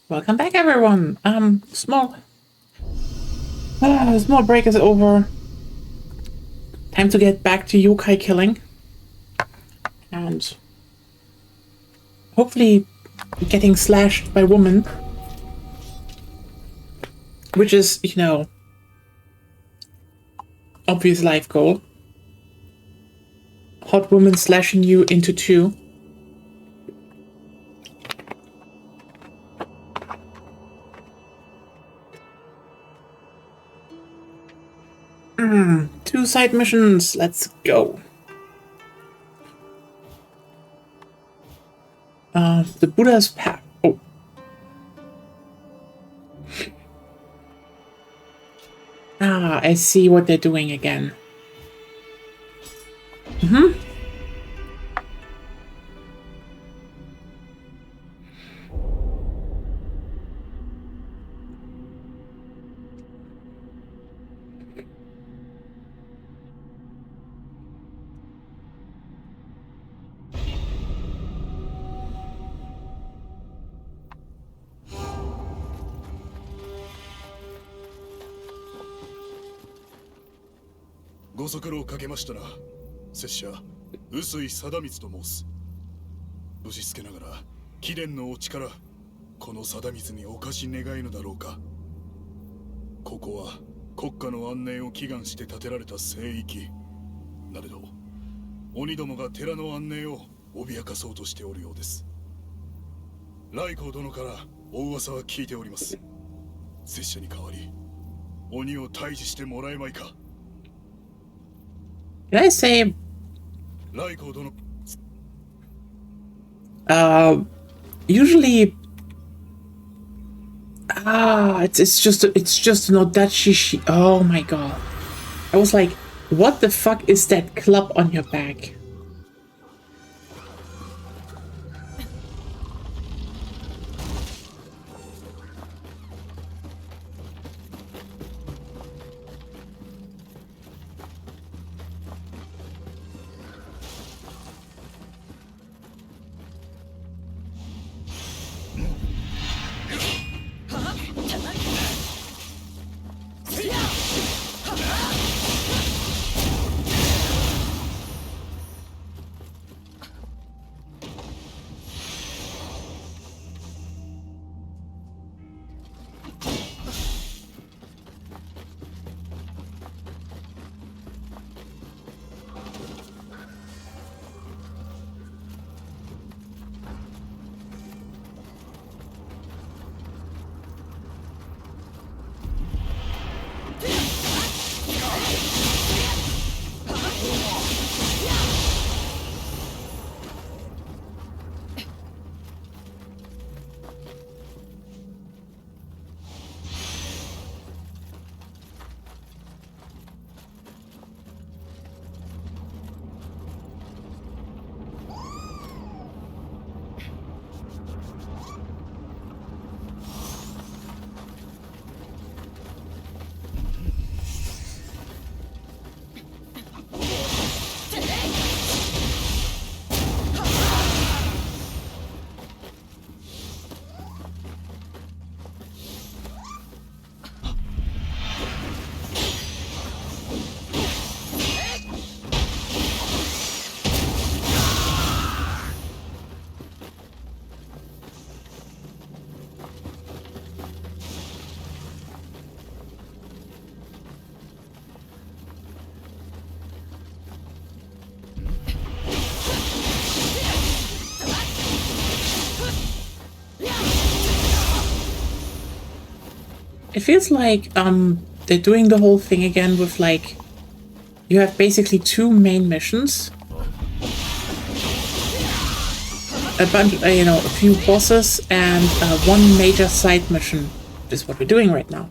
Welcome back, everyone. Small break is over. Time to get back to yokai killing, and hopefully getting slashed by women, which is, you know, obvious life goal. Hot woman slashing you into two. Two side missions. Let's go. The Buddha's path. Oh. I see what they're doing again.ご足労かけましたな。拙者、臼井貞光と申す。ぶしつけながら、貴殿のお力、この貞光にお貸し願いのだろうか。ここは国家の安寧を祈願して建てられた聖域。なれど、鬼どもが寺の安寧を脅かそうとしておるようです。頼光殿からお噂は聞いております。拙者に代わり、鬼を退治してもらえまいか。Can I say, usually, it's just an Odachi. Oh my god. I was like, what the fuck is that club on your back? It feels like they're doing the whole thing again with like you have basically two main missions, a bunch, you know, a few bosses, and one major side mission. This is what we're doing right now.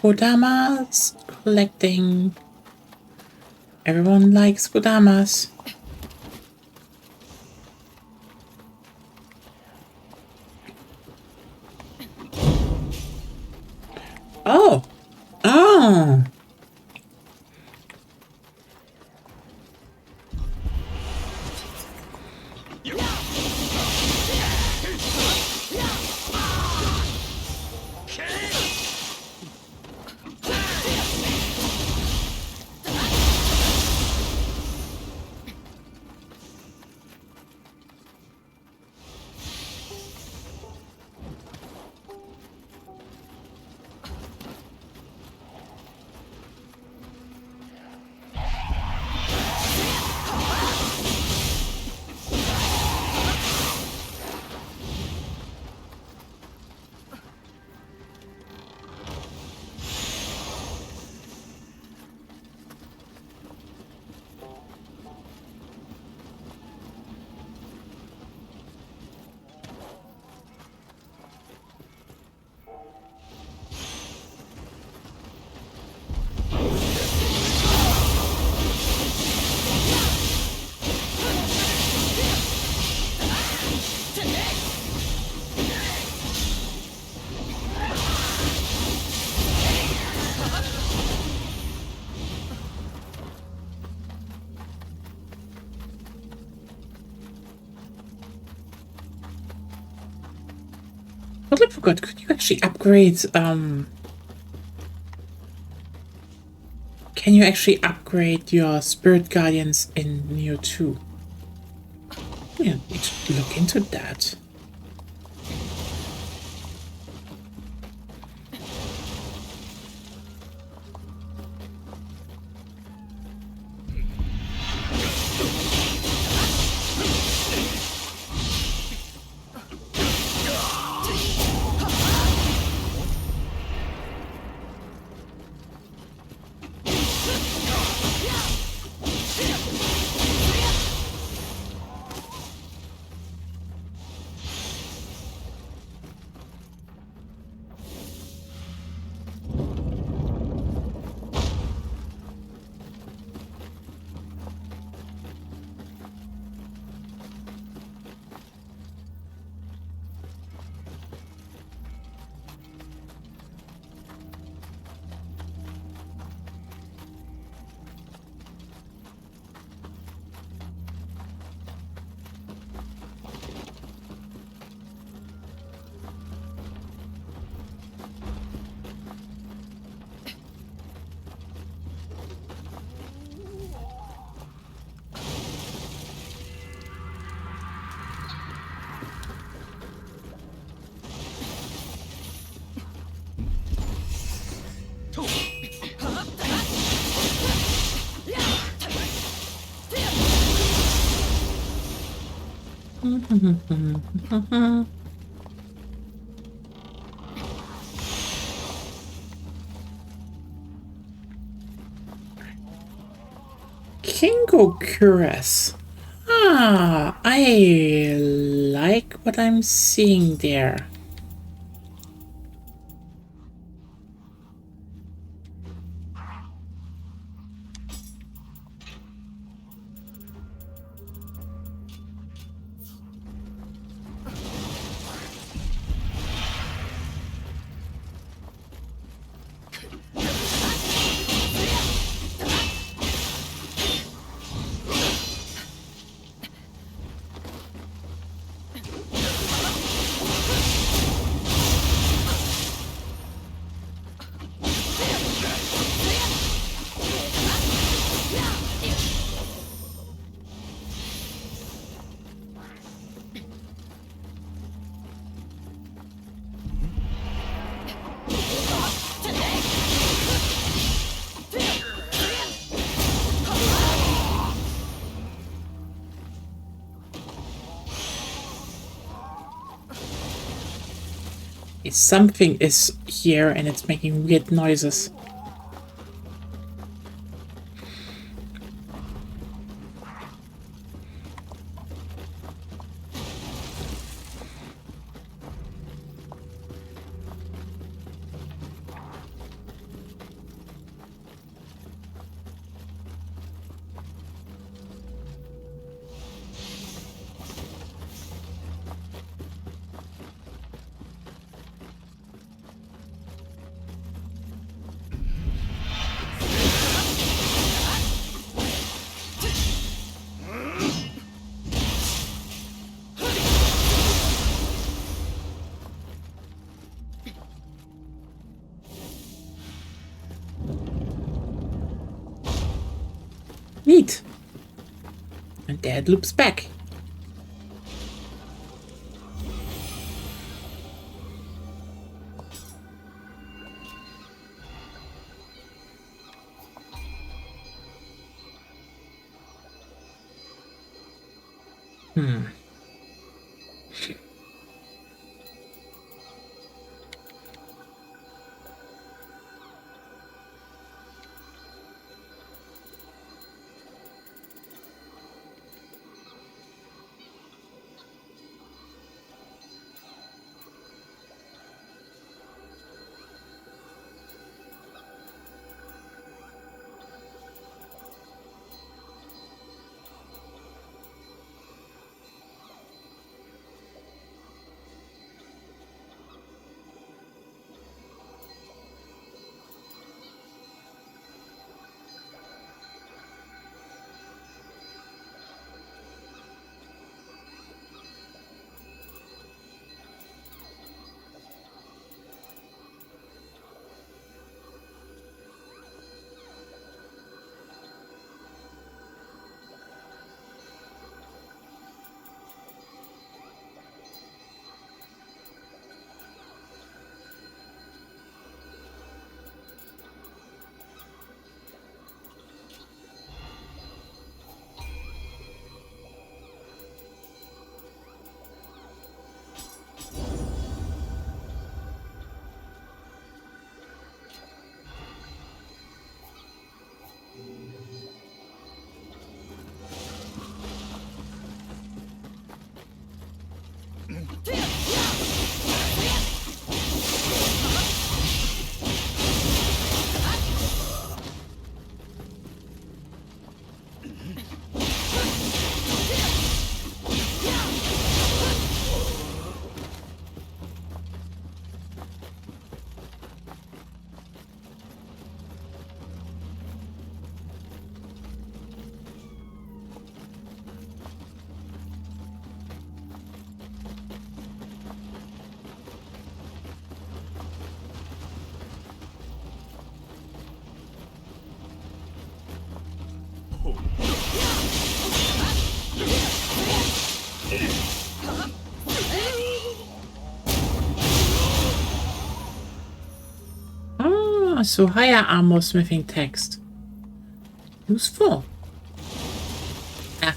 Kodamas collecting. Everyone likes Kodamas. Oh. Oh. Totally forgot. Could you actually upgrade? Can you actually upgrade your spirit guardians in Nioh 2? Yeah, need to look into that. Kingo Cuirass. Ah, I like what I'm seeing there. Something is here and it's making weird noises. Neat. And there it loops back. So higher armor smithing text. Useful. Ah.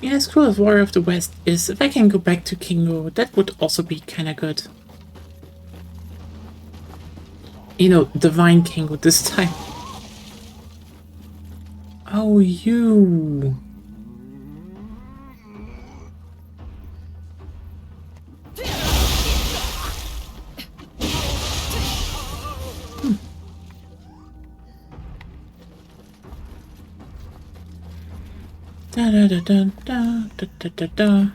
Yeah, School of Warrior of the West is, if I can go back to Kingo, that would also be kind of good. You know, Divine Kingo this time. Oh, you. Da da da da da da da da da.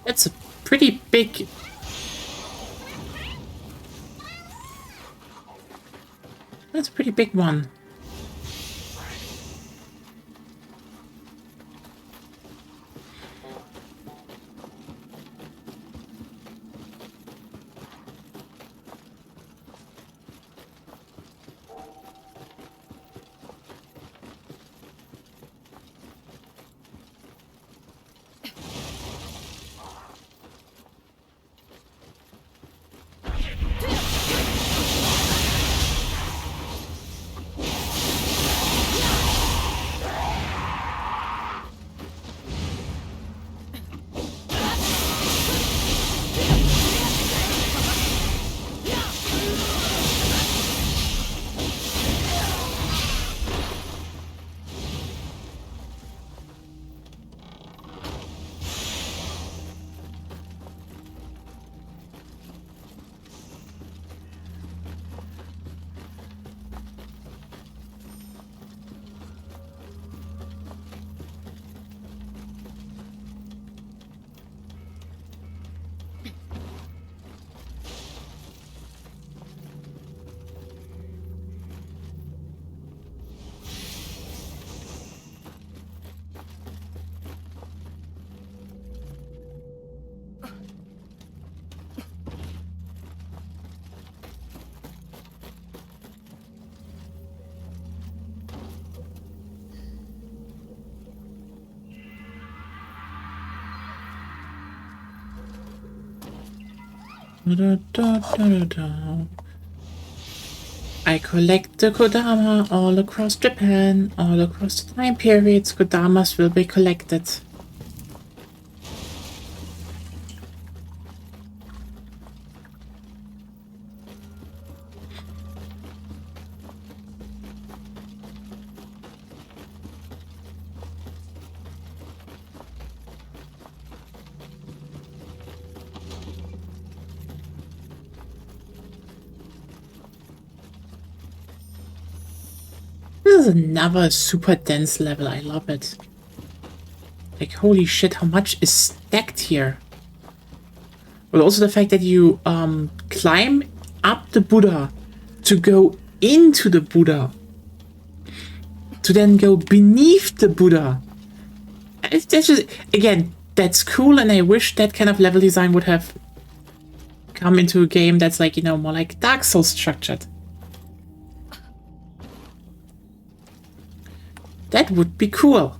That's a pretty big... That's a pretty big one. Da, da, da, da, da. I collect the Kodama all across Japan, all across the time periods. Kodamas will be collected. This is another super dense level. I love it. Like, holy shit, how much is stacked here? But also the fact that you climb up the Buddha to go into the Buddha, to then go beneath the Buddha. That's just, again, that's cool, and I wish that kind of level design would have come into a game that's like, you know, more like Dark Souls structured. That would be cool.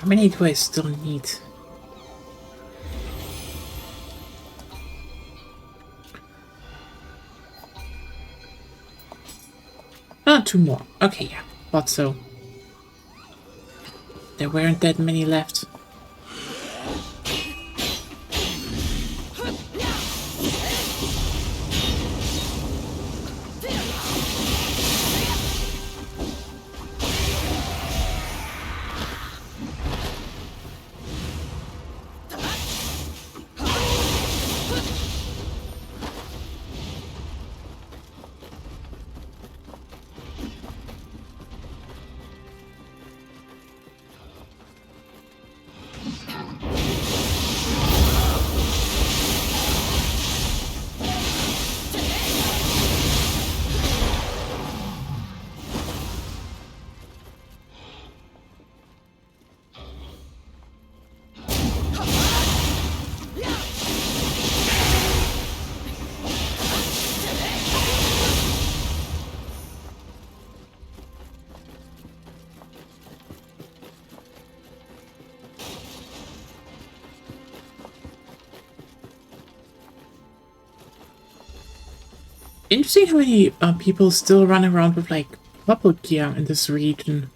How many do I still need? Oh, 2 more. Okay, yeah. Thought so. There weren't that many left. Interesting how many people still run around with like purple gear in this region.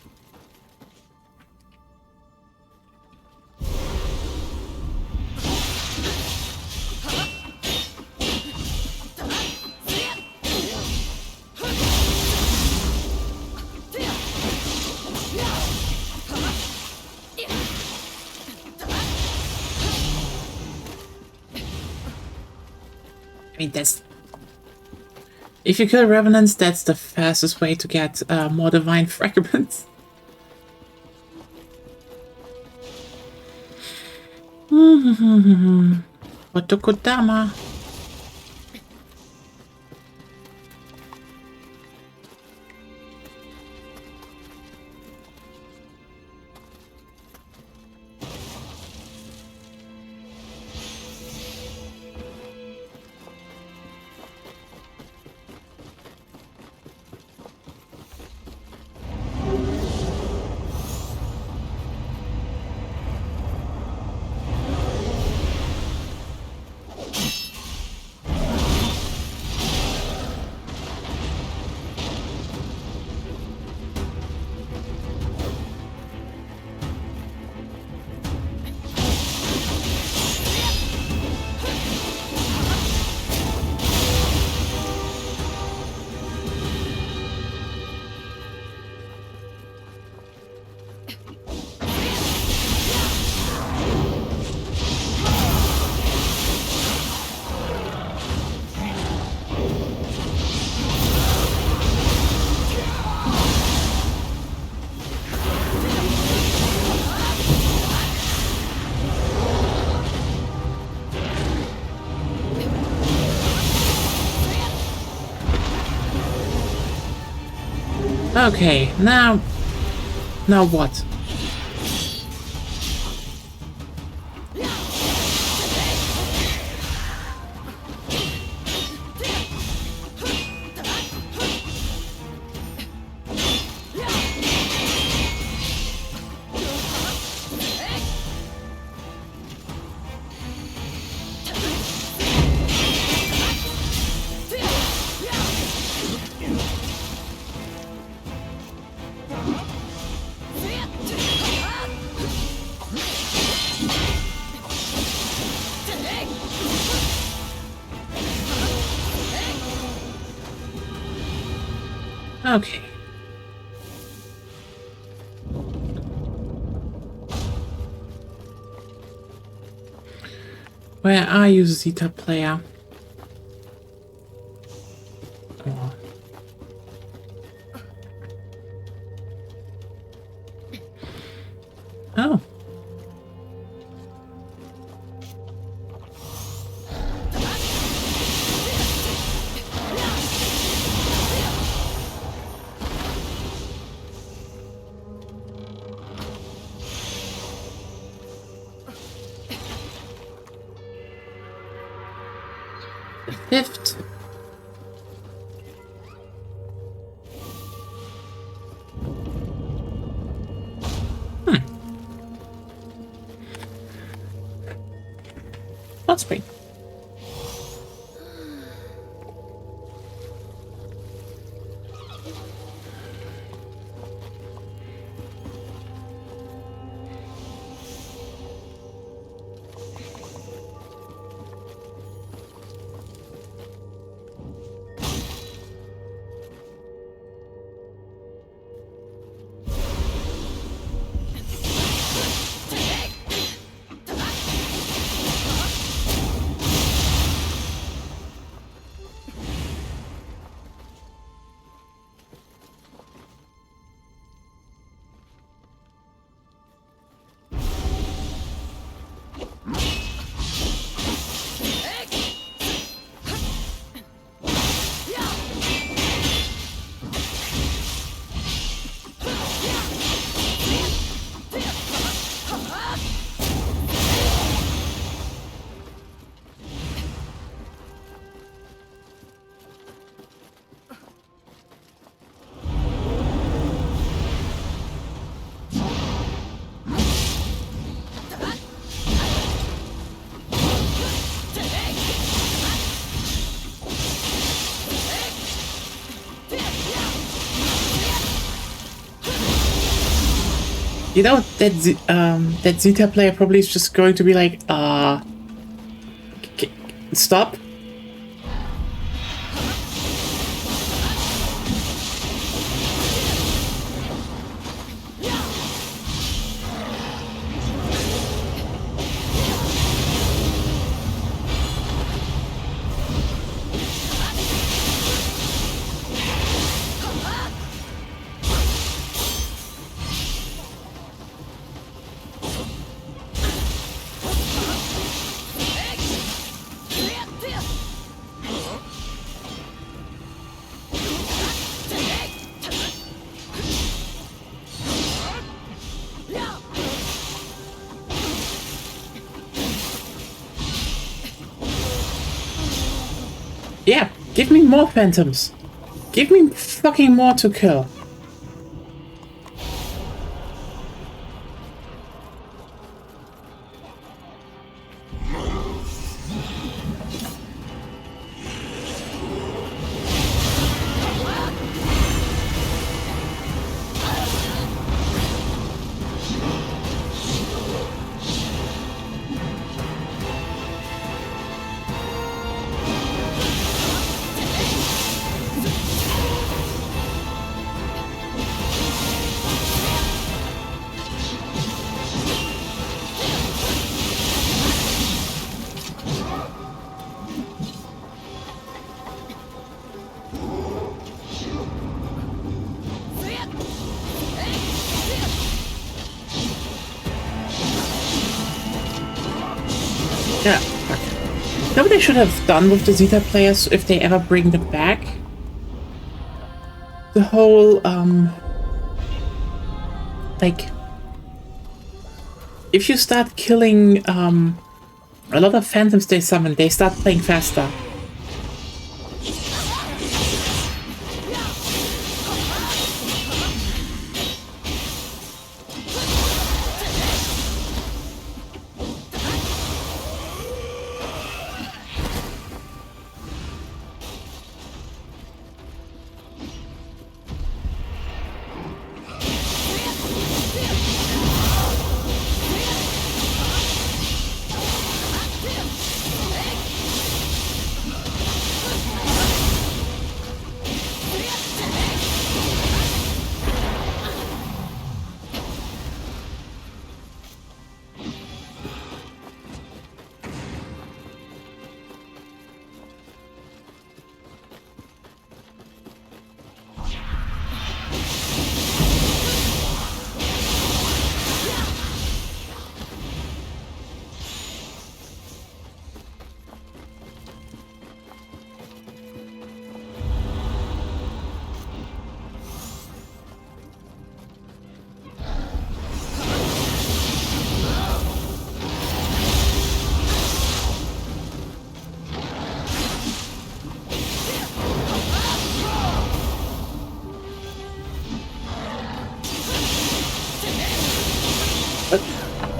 I mean, that's... If you kill revenants, that's the fastest way to get more divine fragments. Otokodama. Okay, now what? Okay. Where are you, Zeta player? Oh. Oh. The fifth. Hot spring. You know that Zeta player probably is just going to be like, stop. Yeah, give me more phantoms. Give me fucking more to kill. Yeah, fuck. You know what they should have done with the Zeta players if they ever bring them back? The whole, like, if you start killing, a lot of phantoms they summon, they start playing faster.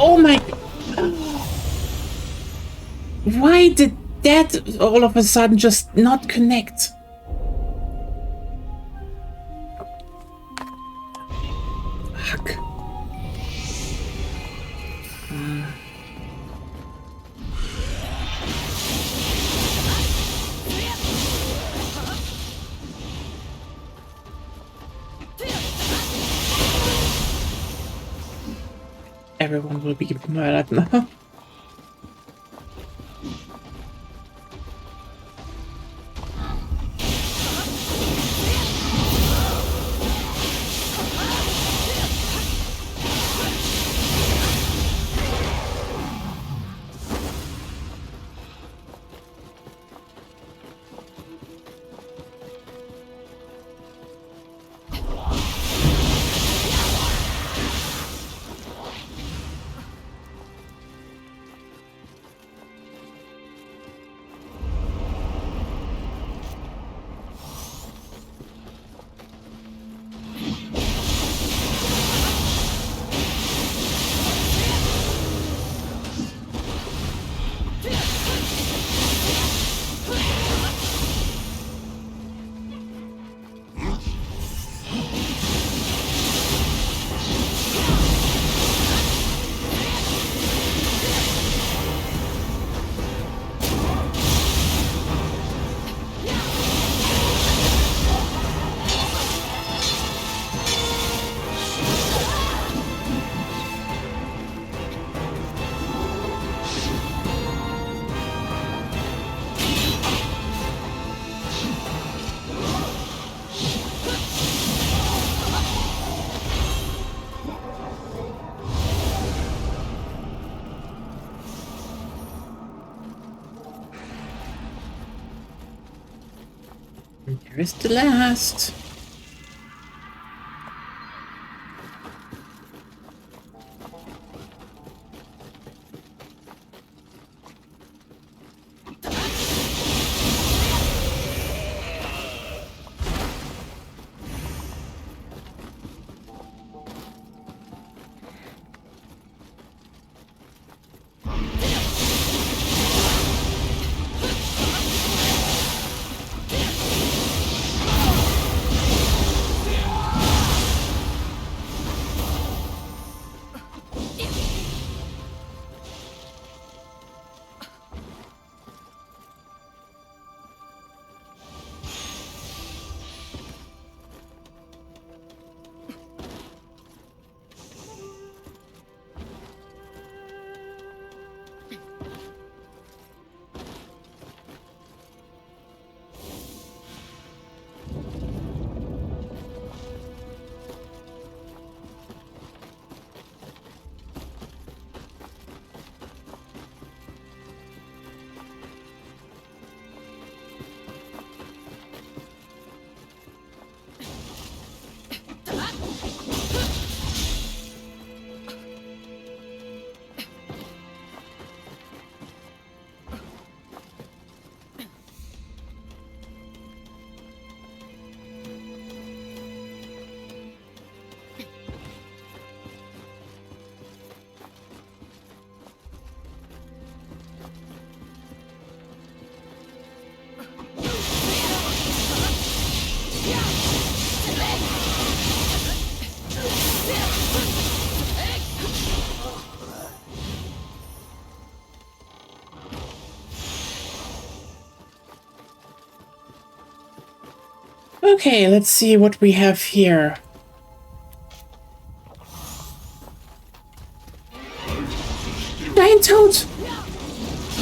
Oh my... Why did that all of a sudden just not connect? Fuck. Everyone will be murdered now. Here's the last. Okay, let's see what we have here. Giant toad!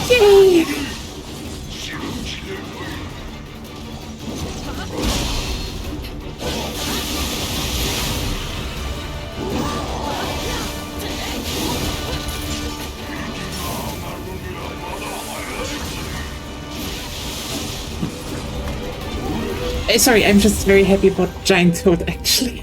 Yay! Sorry, I'm just very happy about Giant Toad, actually.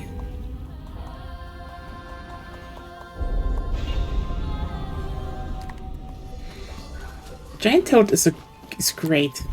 Giant Toad is great.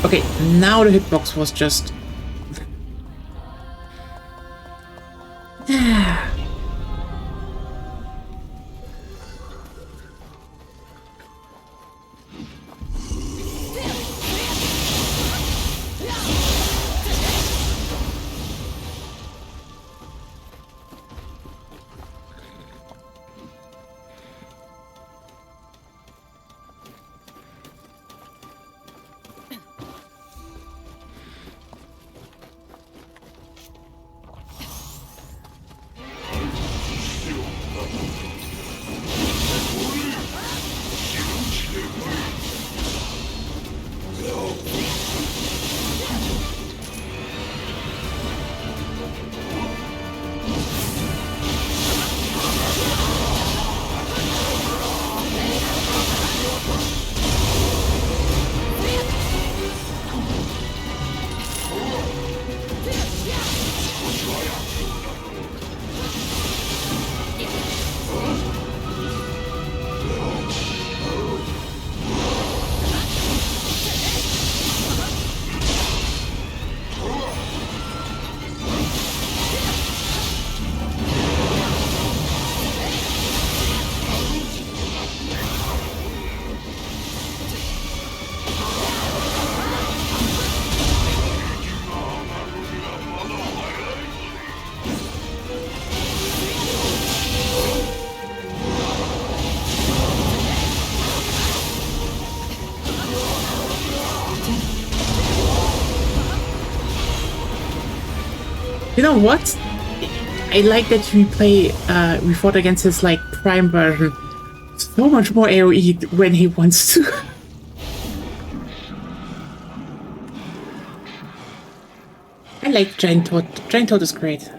Okay, now the hitbox was just... You know what? I like that we fought against his, like, prime version. So much more AoE when he wants to. I like Giant Toad. Giant Toad is great.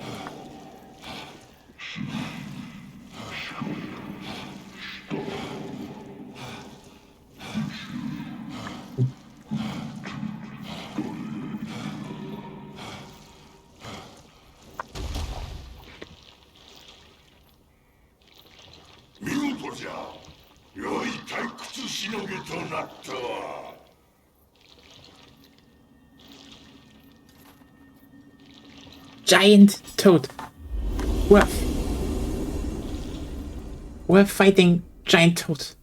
しのげとなったわ。Giant toad. We're fighting giant toad.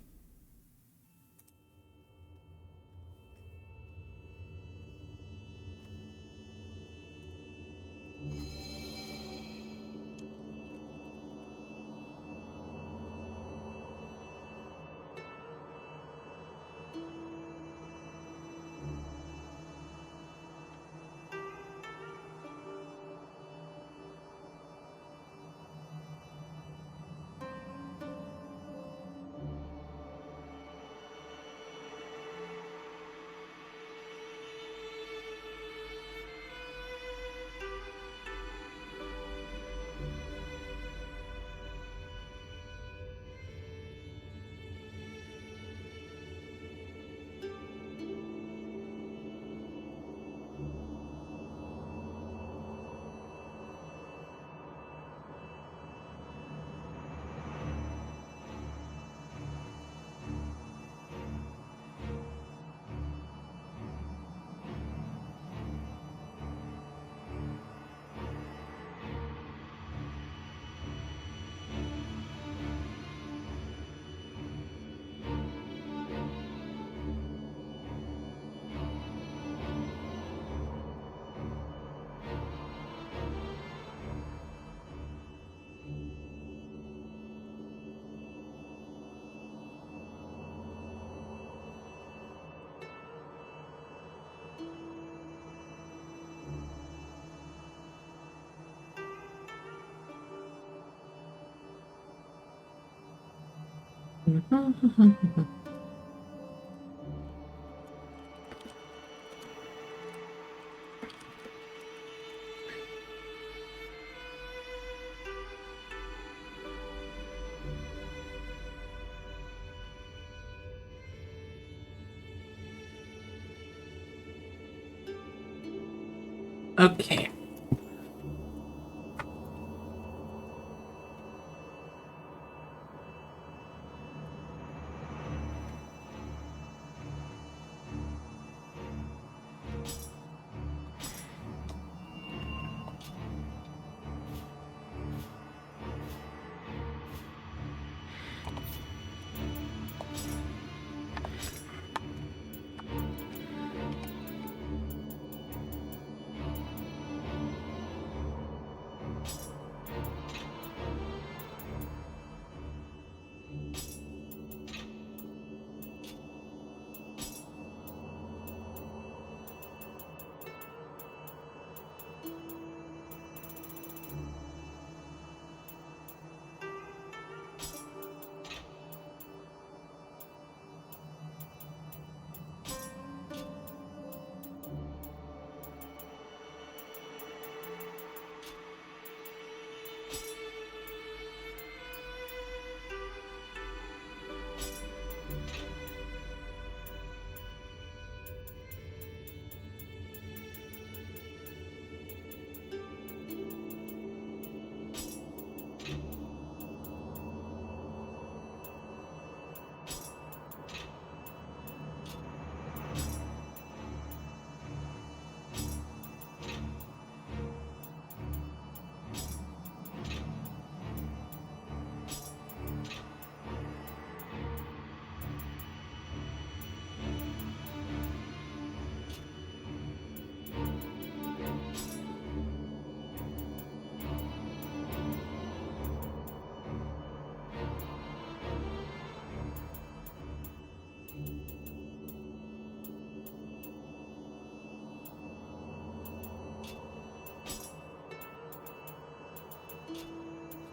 Okay.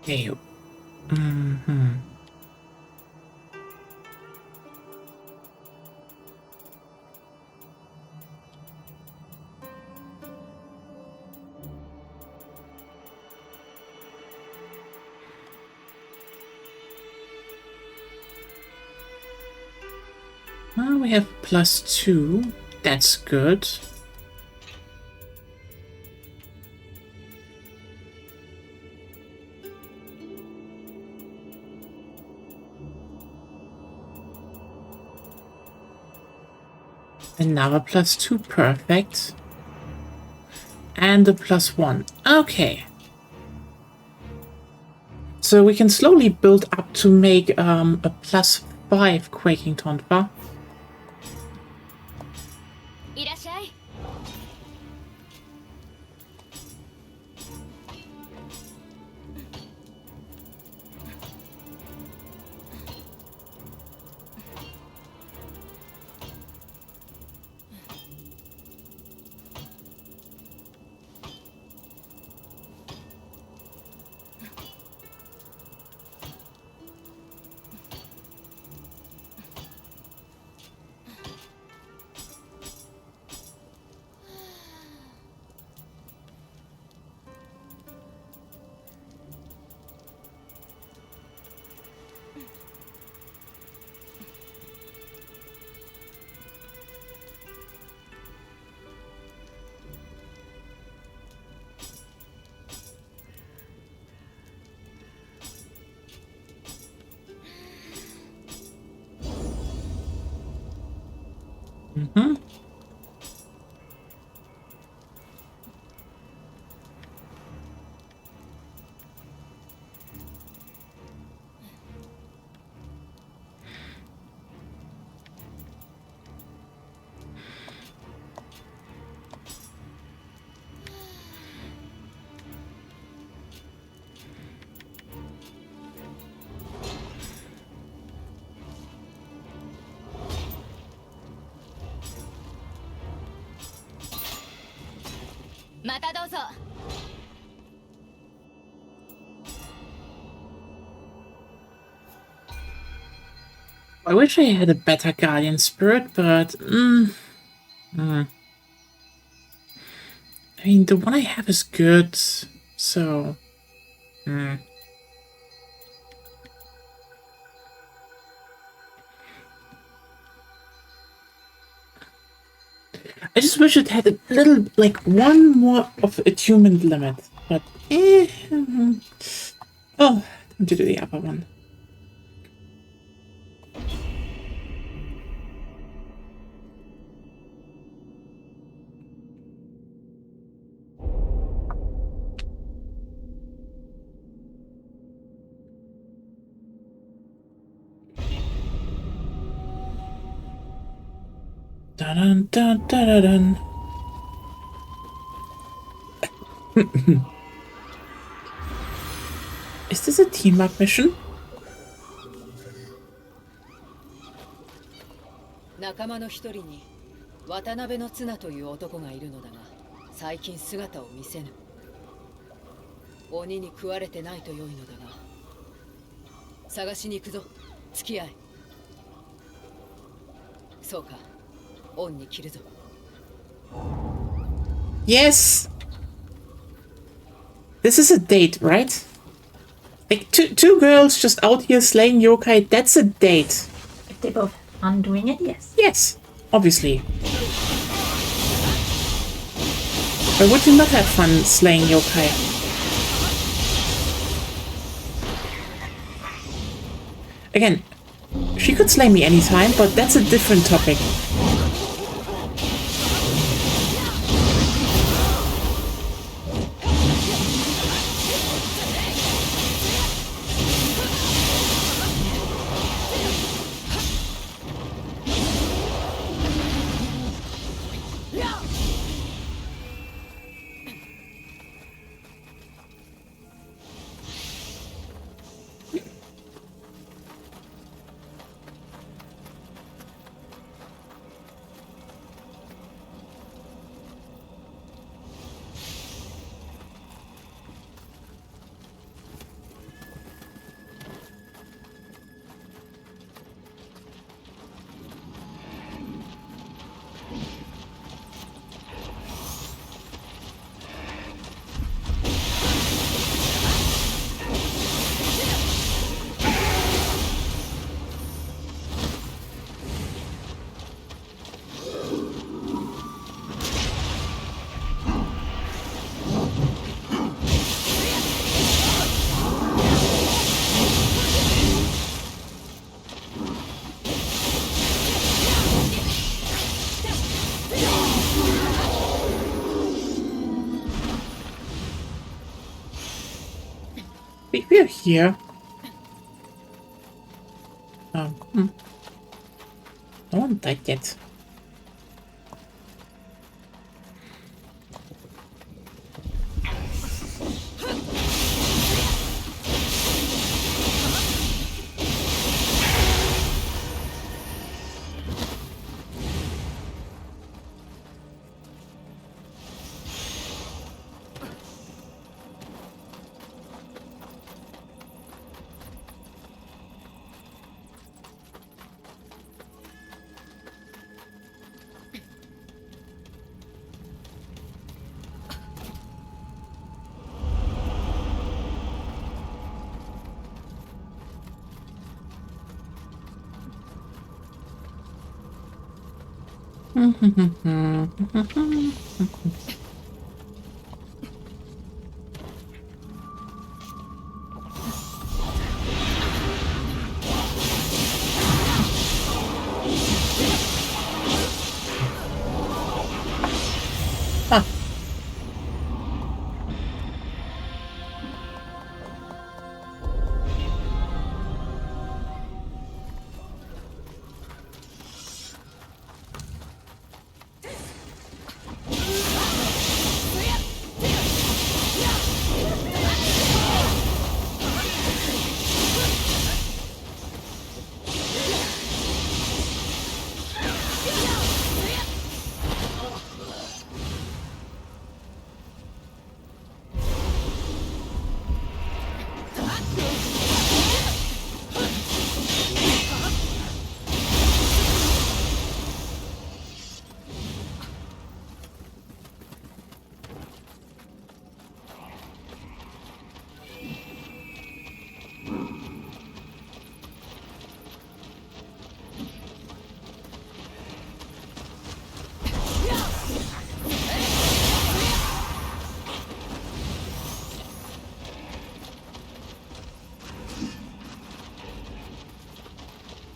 Okay. Well, we have +2. That's good. Another +2, perfect. And a +1. Okay. So we can slowly build up to make a +5 Quaking Taunt bar. いらっしゃい。Mhm. I wish I had a better Guardian Spirit, but... I mean, the one I have is good, so... I just wish it had a little, like, one more of attunement limit, but... Oh, time to do the upper one. Dun dun dun dun dun. Is this a team-up mission? 仲間の一人に渡辺の綱という男がいるのだが、最近姿を見せぬ。鬼に食われてないと良いのだが、探しに行くぞ。付き合い。そうか、恩に着るぞ。Yes! This is a date, right? Like, two girls just out here slaying yokai, that's a date. If they both have fun doing it, yes. Yes, obviously. Why would you not have fun slaying yokai? Again, she could slay me anytime, but that's a different topic. here. Oh, no one died yet.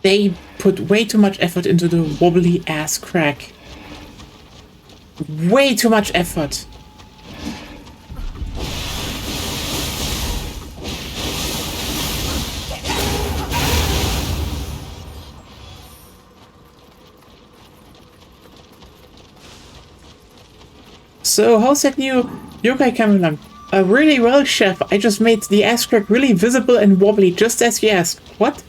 They put way too much effort into the wobbly ass crack. Way too much effort. So, how's that new yokai coming along? Really well, chef. I just made the ass crack really visible and wobbly, just as you asked. What?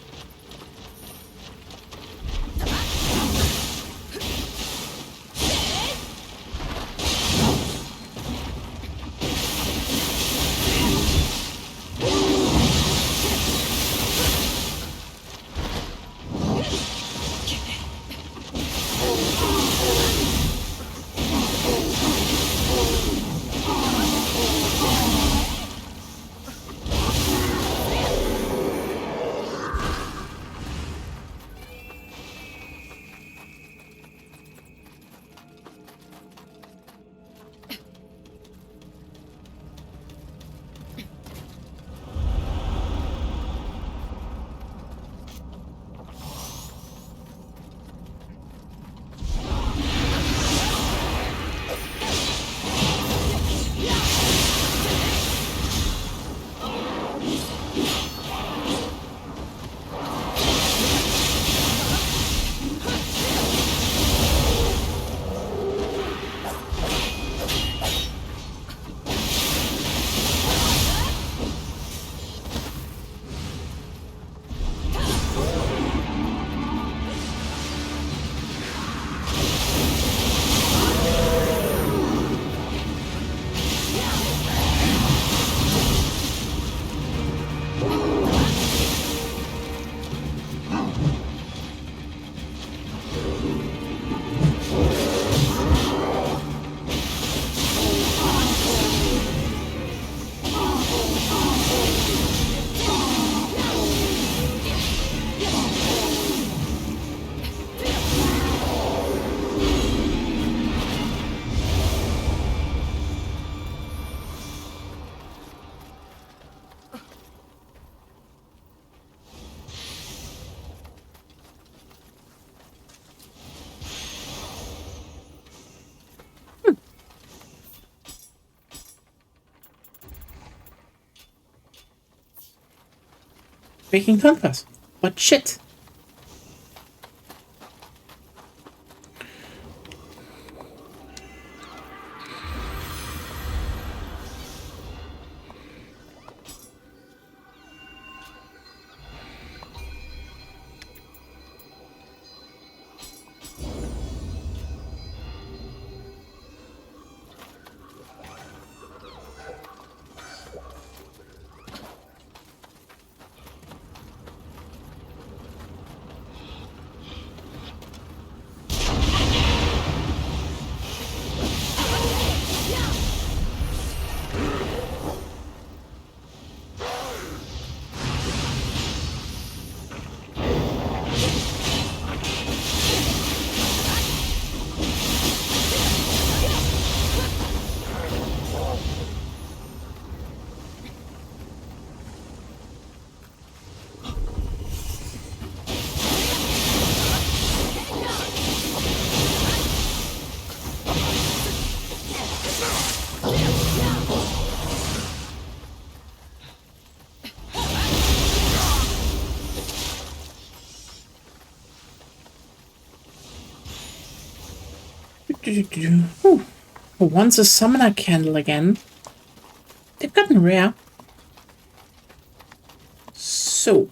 making compass. But shit. Ooh. Once a summoner candle again. They've gotten rare. So.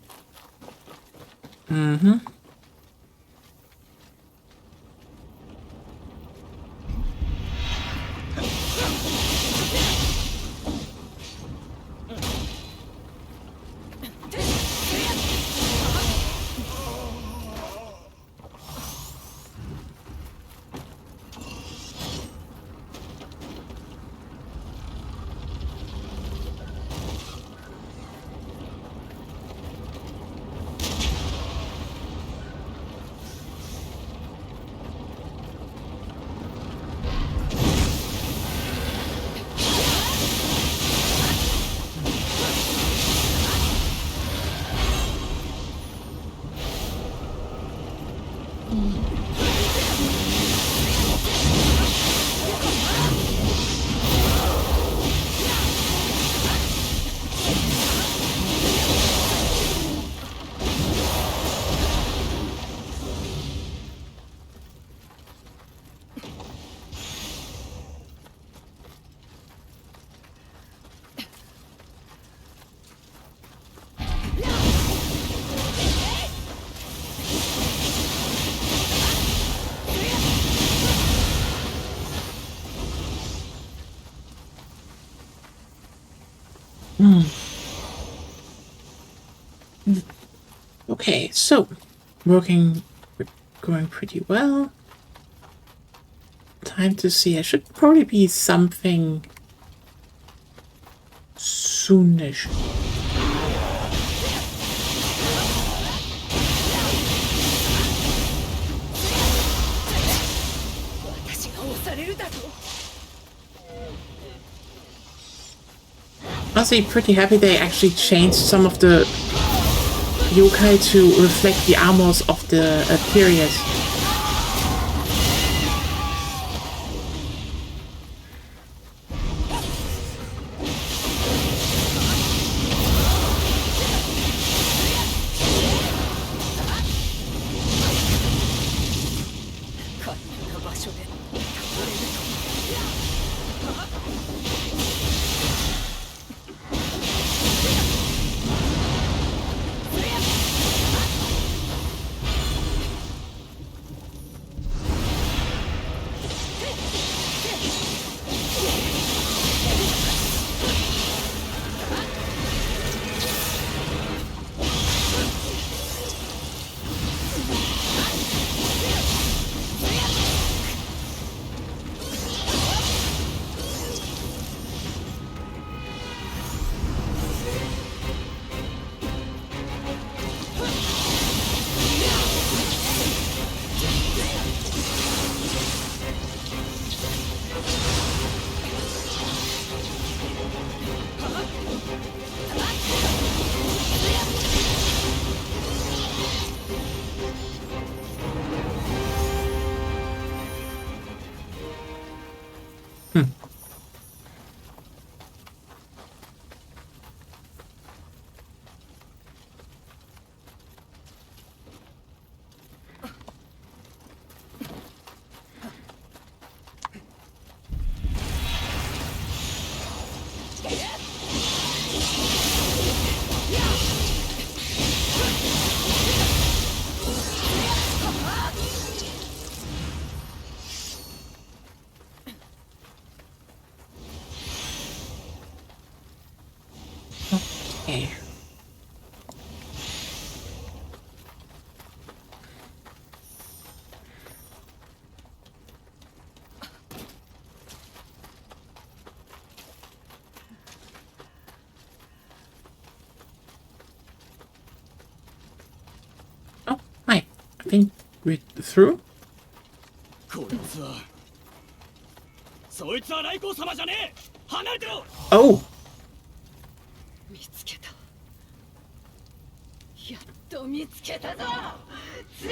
Okay, so working, going pretty well. Time to see. I should probably be something soonish. Honestly, pretty happy they actually changed some of the yokai to reflect the armors of the period. Okay. Oh, hi. I think we're through. こいつはそいつは来光様じゃねえ。離れてろ。 Oh, 見つけた。やっと見つけたぞ。ツ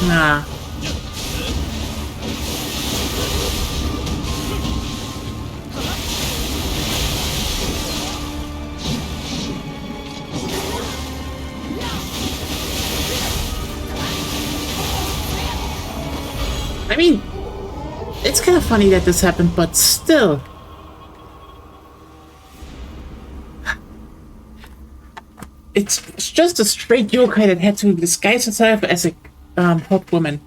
nah. I mean, it's kind of funny that this happened, but still. It's just a straight yokai that had to disguise herself as a hot woman.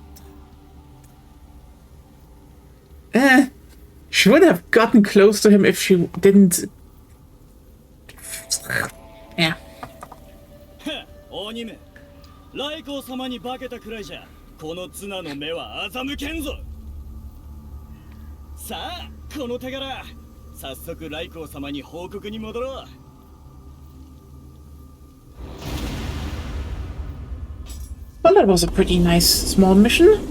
She would have gotten close to him if she didn't. Yeah. 鬼め、来光様に化けたくらいじゃこの綱の目は欺けんぞ。さあこの手柄、早速来光様に報告に戻ろう。 Well, that was a pretty nice small mission.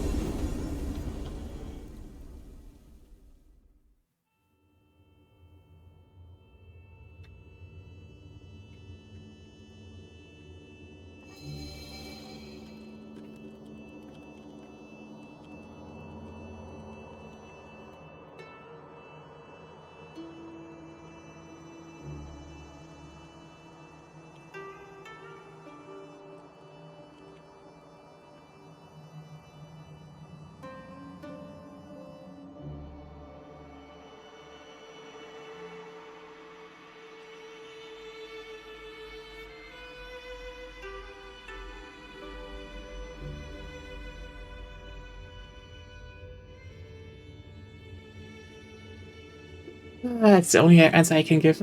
That's the only answer I can give.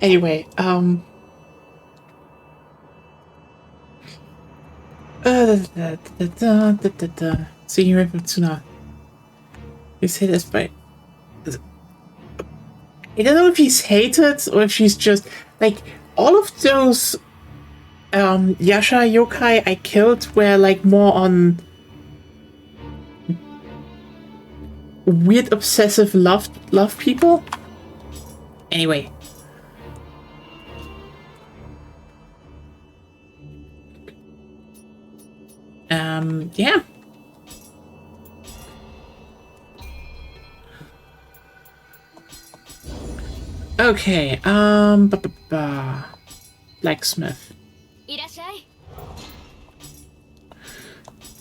Anyway, Seeing River Tuna. You say this by. I don't know if he's hated or if she's just like all of those Yasha yokai I killed were like more on weird obsessive love people. Anyway. Yeah. Okay, blacksmith. いらっしゃい。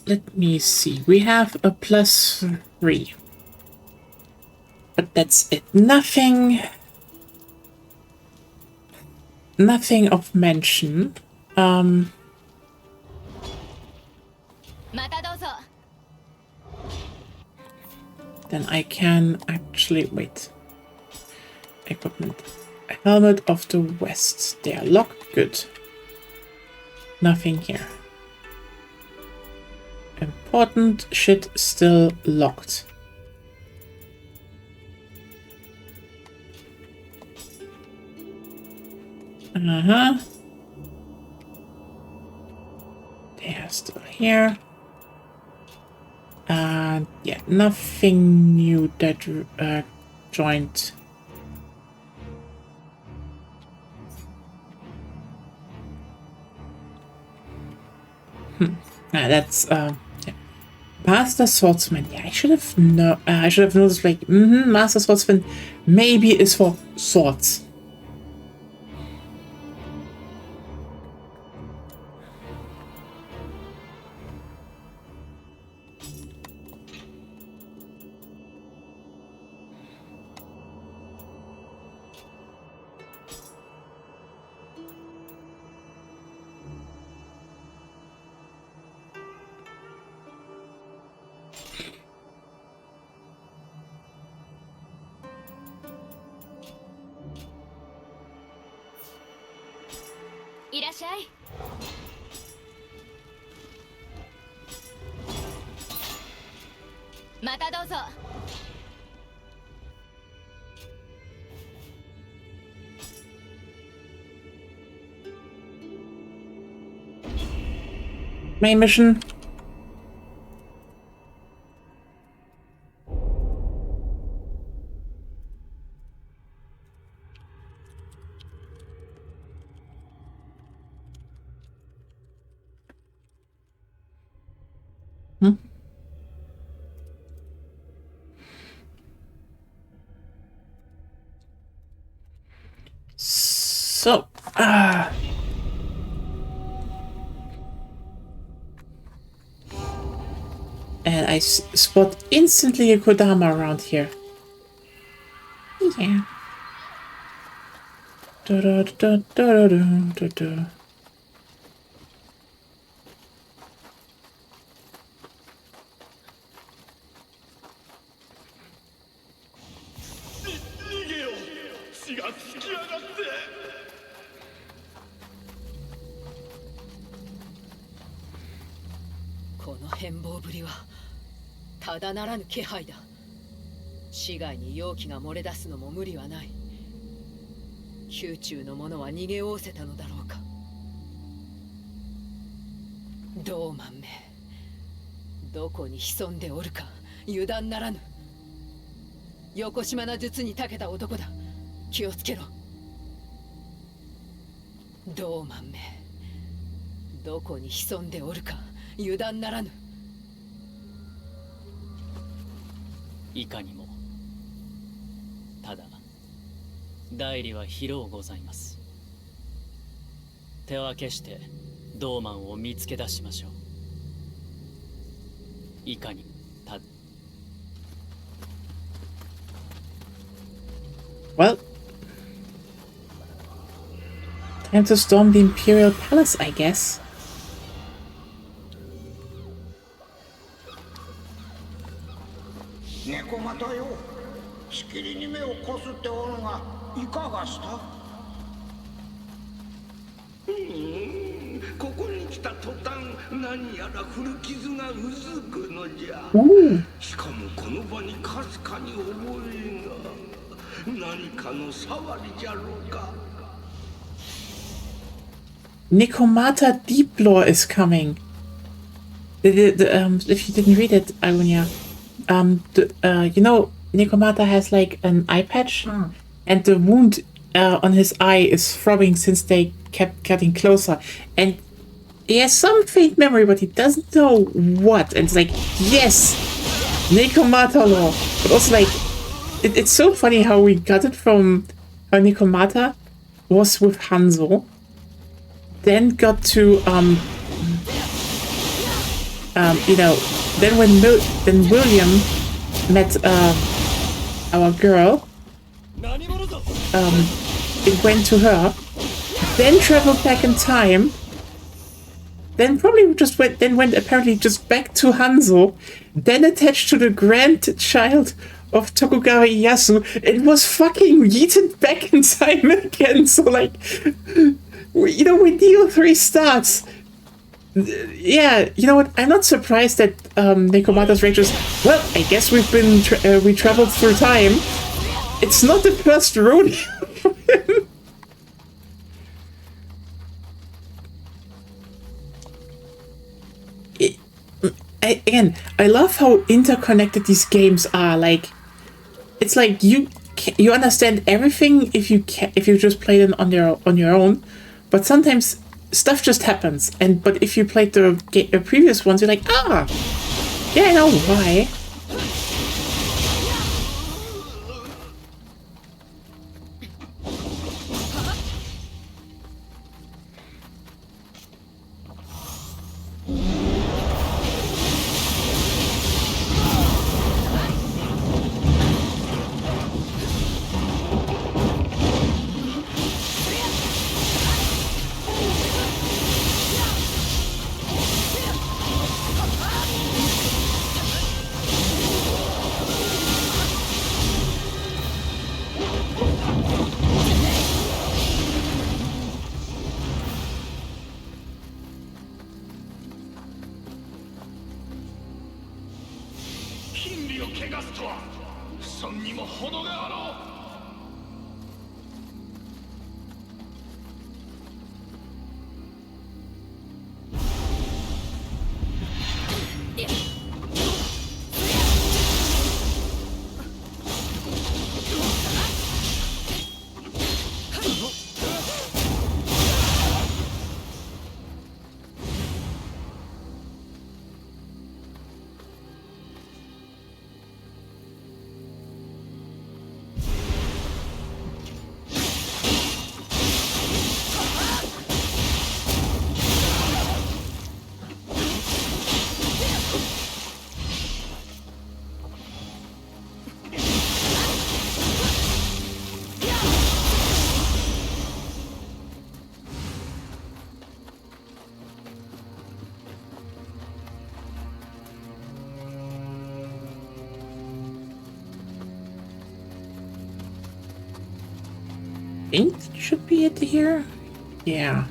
Let me see. We have a +3. But that's it. Nothing of mention. またどうぞ。 Then I can actually wait. Equipment. Helmet of the West. They are locked. Good. Nothing here. Important shit still locked. Uh-huh. They are still here. And yeah, nothing new that joined. That's yeah. Master Swordsman. Yeah, I should have noticed like Master Swordsman maybe is for swords. いらっしゃい。またどうぞ。Main mission. Hmm? So, and I spot instantly a Kodama around here. Yeah. Da da da da da da da. 逃げよ血がつきやがって。この変貌ぶりはただならぬ気配だ。市外に容器が漏れ出すのも無理はない。宮中の者は逃げおおせたのだろうか。どう満めどこに潜んでおるか油断ならぬ。横島な術に長けた男だ。気をつけろ。どう満めどこに潜んでおるか油断ならぬ。いかにも。ただ代理は広うございます。手分けしてドーマンを見つけ出しましょう。いかにた Well, time to storm the Imperial Palace, I guess. 猫又よ、しきりに目をこすっておるが、いかがした？ここに来た途端何やら古傷がうずくのじゃ。しかもこの場にかすかに覚えが。何かの触りじゃろうか。 Nikomata Deep Lore is coming. If you didn't read it, Arunia, you know, Nikomata has like an eye patch, and the wound on his eye is throbbing since they kept getting closer. And he has some faint memory, but he doesn't know what. And it's like, yes, Nikomata Lore. But also, like, it's so funny how we got it from Nikomata was with Hanzo. Then got to you know, then when William met our girl, it went to her, then traveled back in time, then probably just went apparently just back to Hanzo, then attached to the grandchild of Tokugawa Ieyasu. It was fucking yeeted back in time again. So like, you know, when Nioh 3 starts, yeah, you know what? I'm not surprised that Nikomata's rage is, well, I guess we traveled through time. It's not the first rodeo. I love how interconnected these games are. Like, it's like you understand everything if you just play them on your own, but sometimes stuff just happens. But if you played the previous ones, you're like, ah, yeah, I know why. 出すとはそんにも程があろう。think it should be it here. Yeah.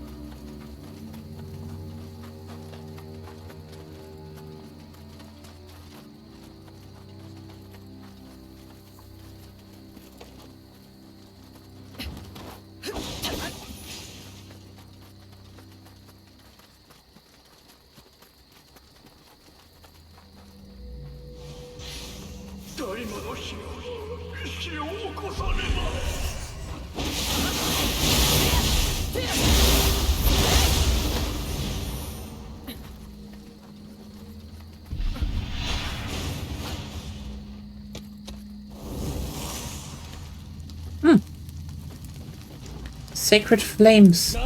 Sacred flames.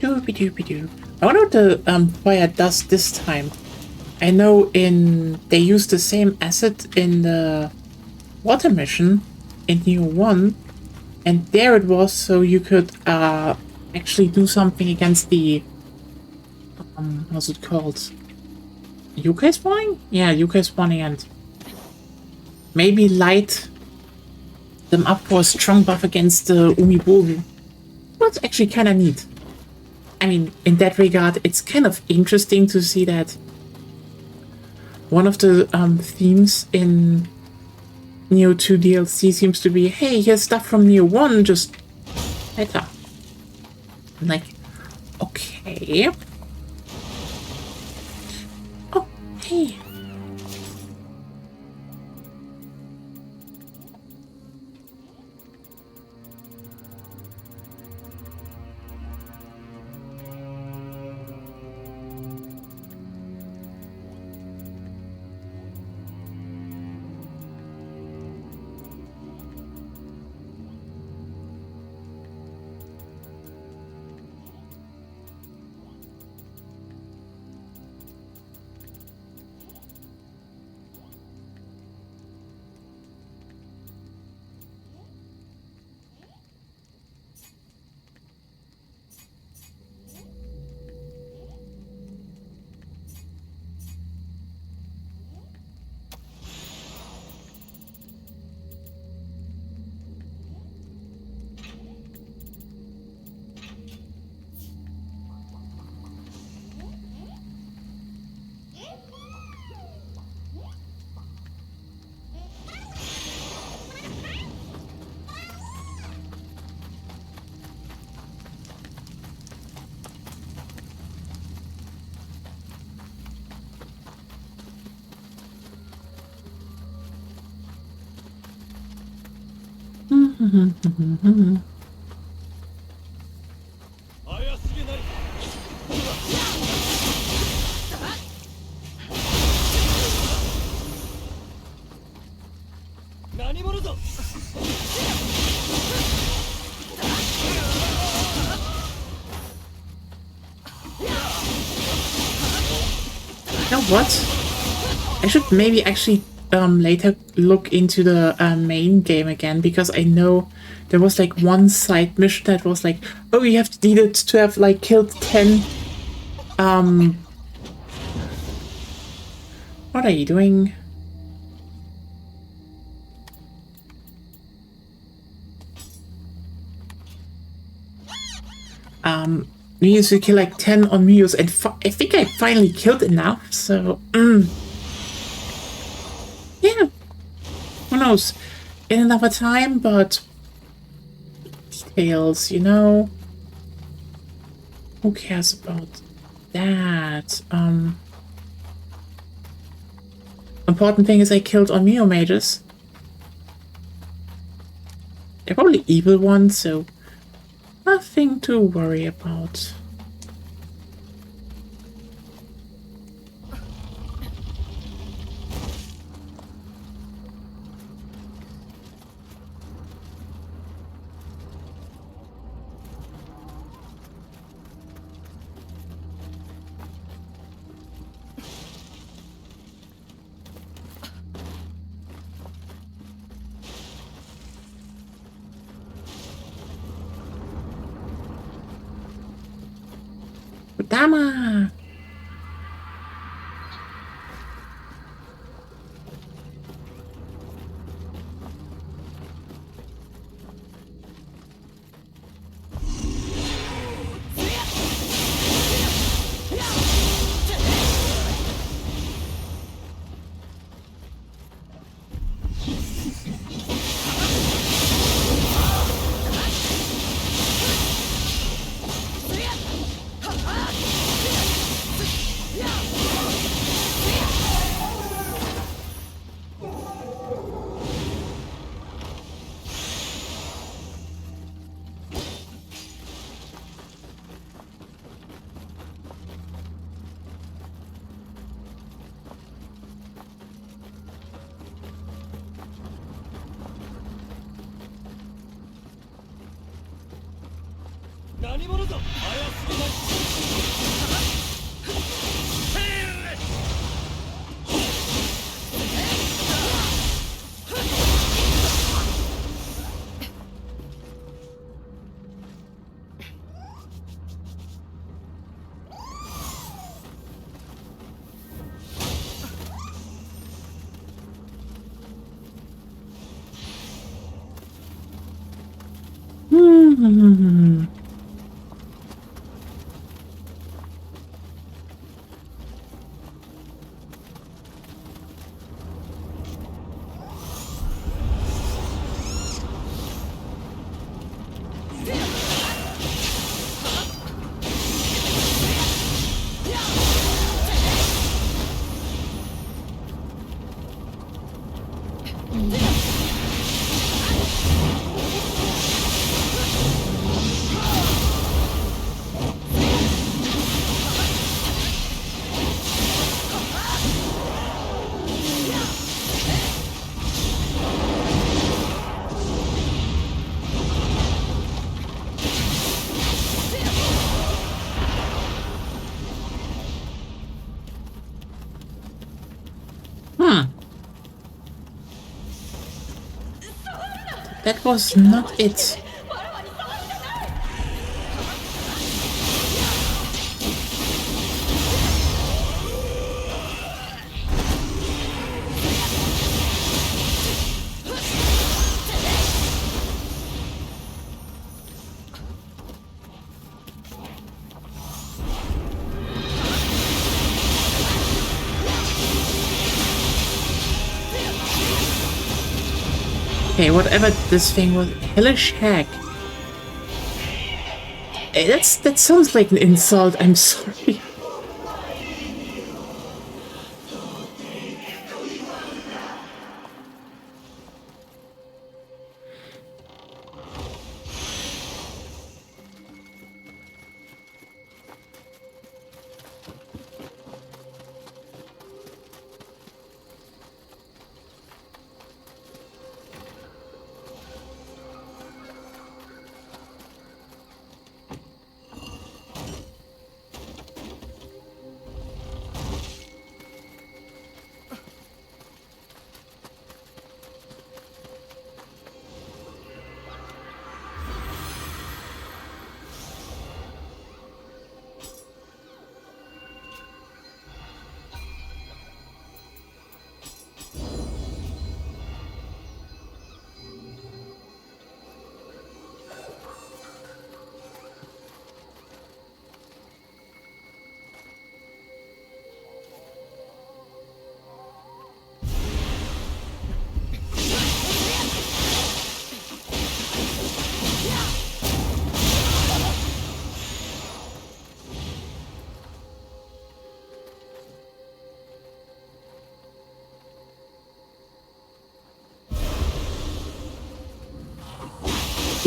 Doobie-doobie-doo. I wonder what the fire does this time. I know they use the same acid in the water mission in Nioh 1, and there it was so you could actually do something against the how's it called? Yokai spawning? Yeah, yokai spawning, and maybe light them up for a strong buff against the Umiboru. That's actually kind of neat. I mean, in that regard, it's kind of interesting to see that one of the themes in Nioh 2 DLC seems to be, hey, here's stuff from Nioh 1, just better. I'm like, okay. Oh, hey. You know what? I should maybe actually later look into the main game again, because I know there was like one side mission that was like, oh, you have needed to have like killed 10 what are you doing? We used to kill like 10 on Mios, and I think I finally killed enough, so yeah, who knows, in another time, but details, you know, who cares about that? Important thing is I killed on Mio mages. They're probably evil ones, so nothing to worry about. Dama! That was not it. Okay, whatever this thing was, hellish hack. That sounds like an insult. I'm sorry.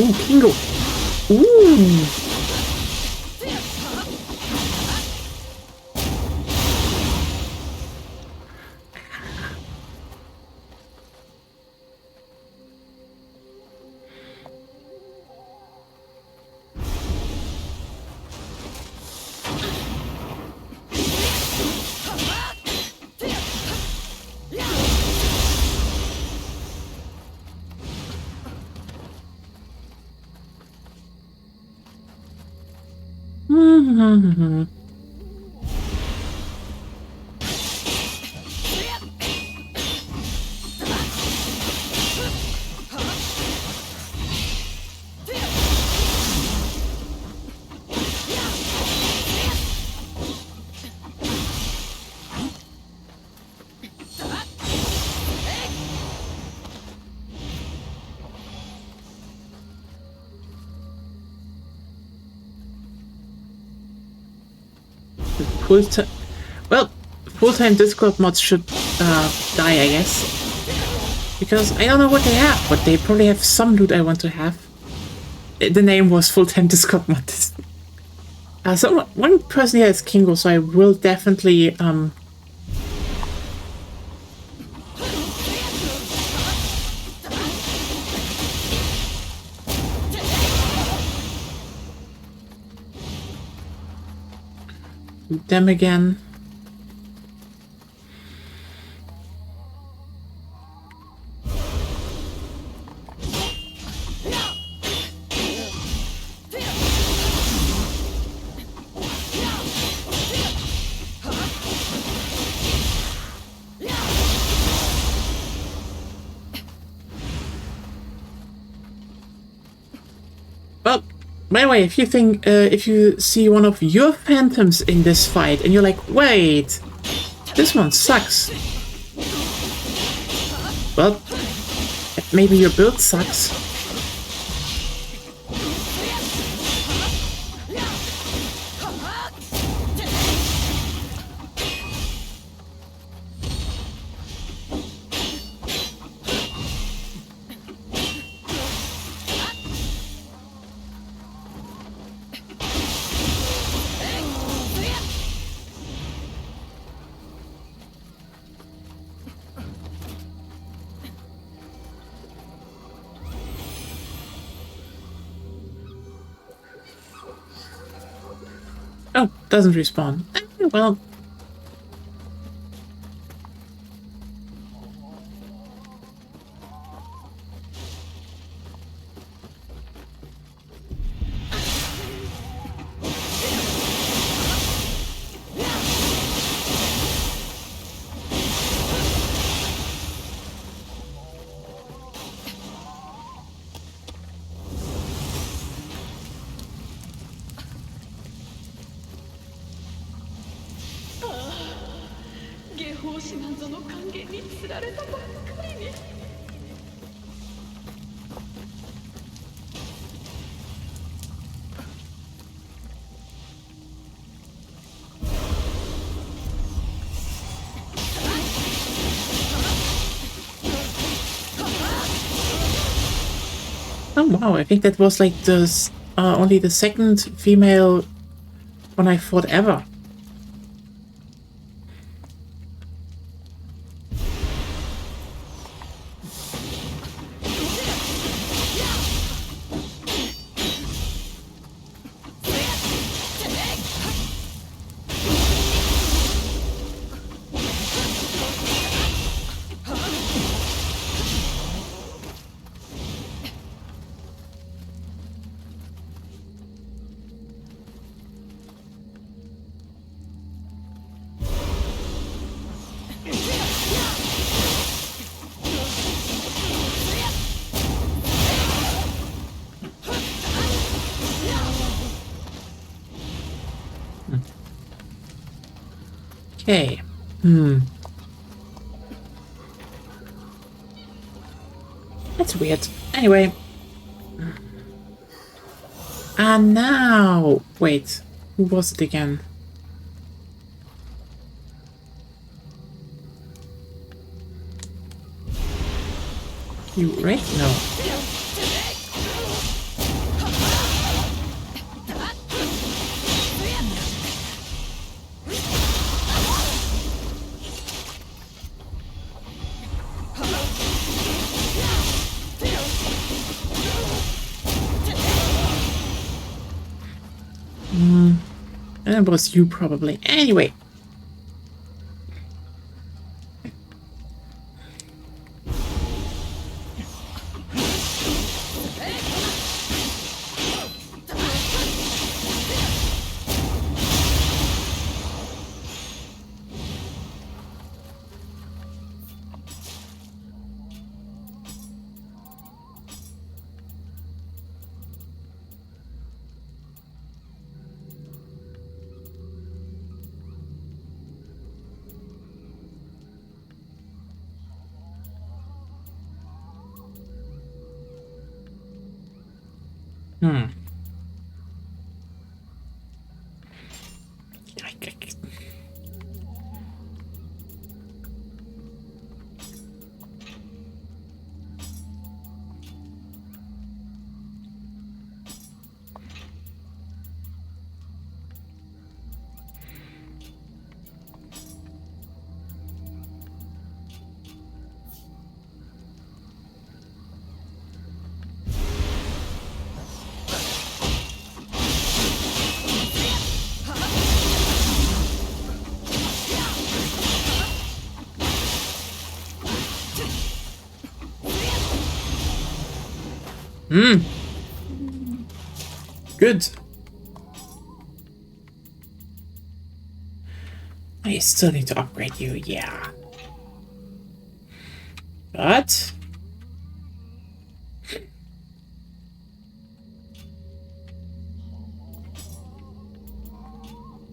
Ooh, Kingo. Ooh. Full-time... Well, full-time Discord mods should die, I guess. Because I don't know what they have, but they probably have some loot I want to have. The name was full-time Discord mod. So one person here is Kingo, so I will definitely loot them again. Well, by the way, if you think, if you see one of your phantoms in this fight and you're like, wait, this one sucks. Well, maybe your build sucks. Oh, doesn't respawn. Well. Oh wow, I think that was like the only the second female one I fought ever. Okay. That's weird. Anyway. And now... Wait. Who was it again? You, right? No. And it was you probably. Anyway. Good. I still need to upgrade you, yeah. But...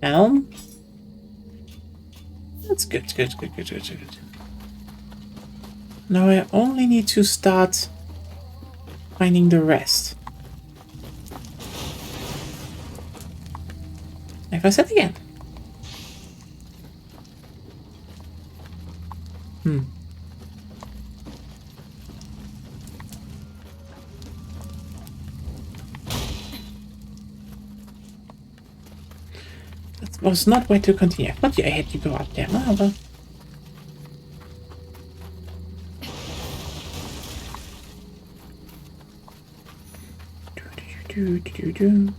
Helm? That's good. Now I only need to start finding the rest. Like I said again. That was not where to continue. I thought I had to go up there. Oh, well. Do.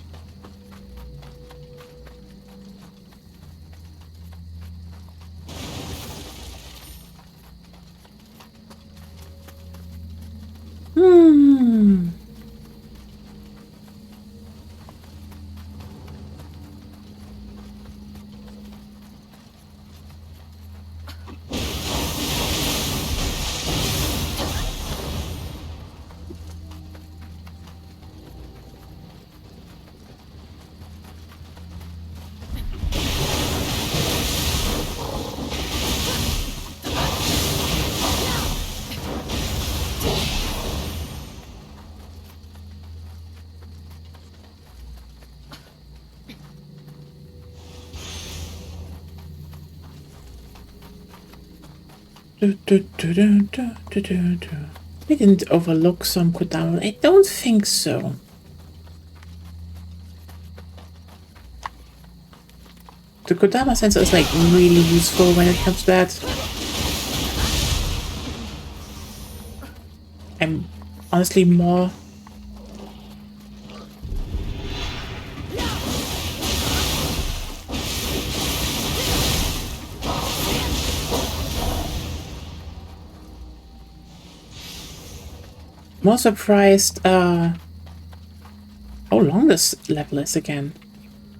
We didn't overlook some Kodama. I don't think so. The Kodama sensor is like really useful when it comes to that. I'm honestly more surprised how long this level is again.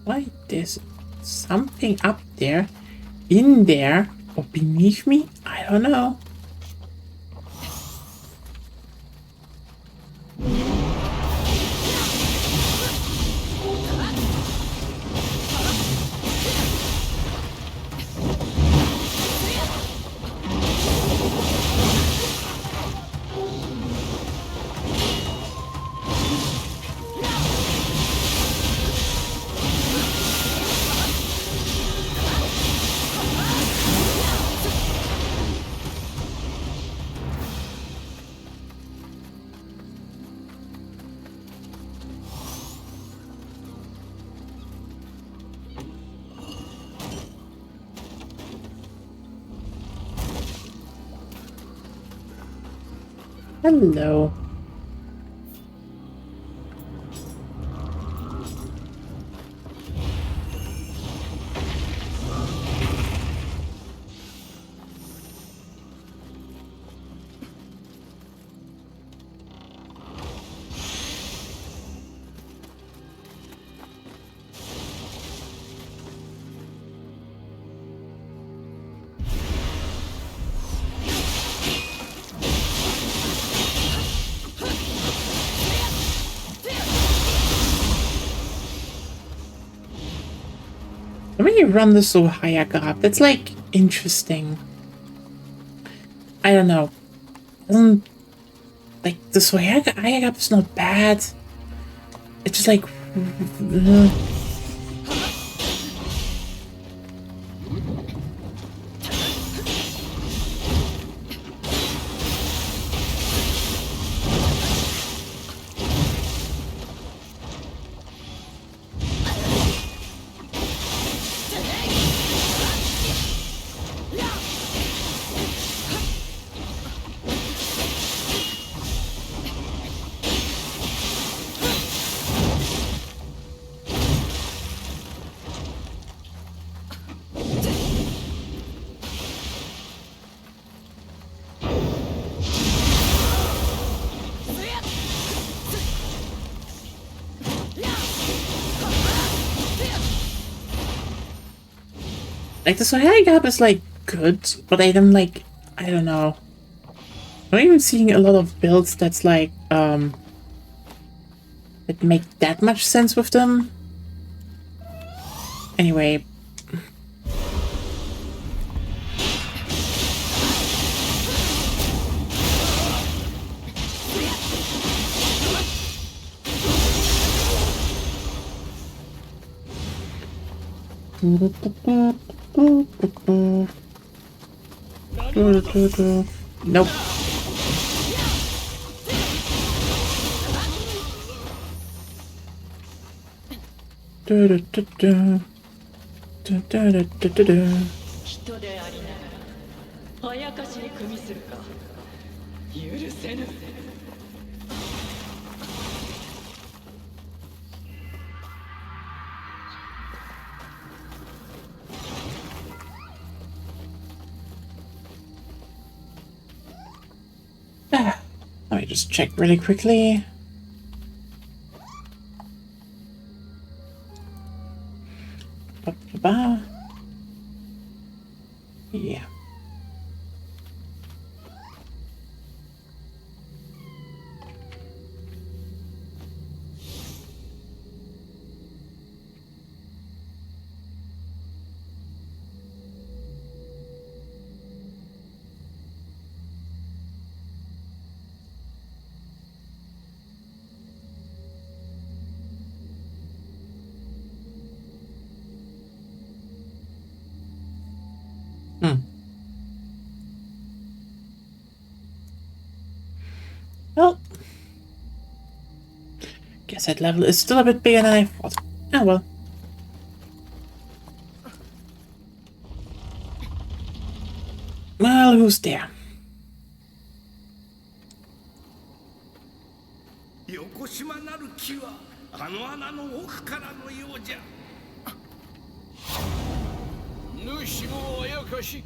Why there's something up there, in there, or beneath me? I don't know. Hello. When you run the Sohayaka up, that's like interesting. I don't know. Like the Sohayaka up is not bad. It's just like the Sohayaka is like good, but I don't like, I don't know. I'm not even seeing a lot of builds that's like that make that much sense with them. Anyway. Nope. Let me just check really quickly. Ba-ba-ba. Yeah. Well, guess that level is still a bit bigger than I thought. Oh well. Well, who's there? 横島なる木はあの穴の奥からのようじゃ。主もあやかし。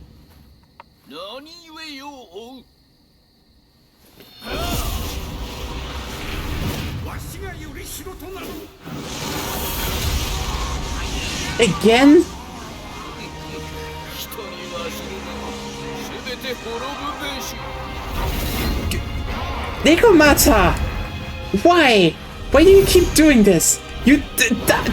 何故よう追う。わしがよりしろとなる。Again? 人にはするな。せめて滅ぶべし。Nekomata! Why? Why do you keep doing this? You did that.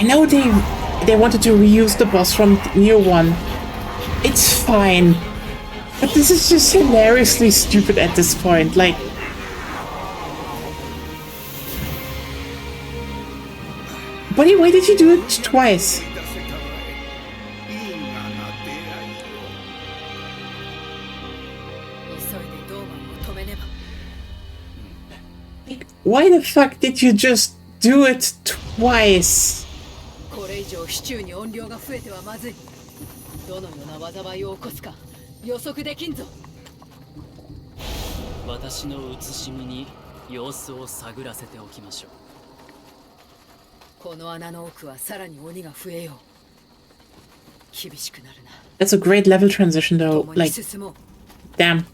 know they wanted to reuse the boss from Nioh 1. It's fine. But this is just hilariously stupid at this point. Like, buddy, why did you do it twice? Like, why the fuck did you just do it twice? これ以上シチューに音量が増えてはまずい。どのような災いを起こすか予測できんぞ。私の写しみに様子を探らせておきましょう。この穴の奥はさらに鬼が増えよう。厳しくなるな。 That's a great level transition though. Like, damn.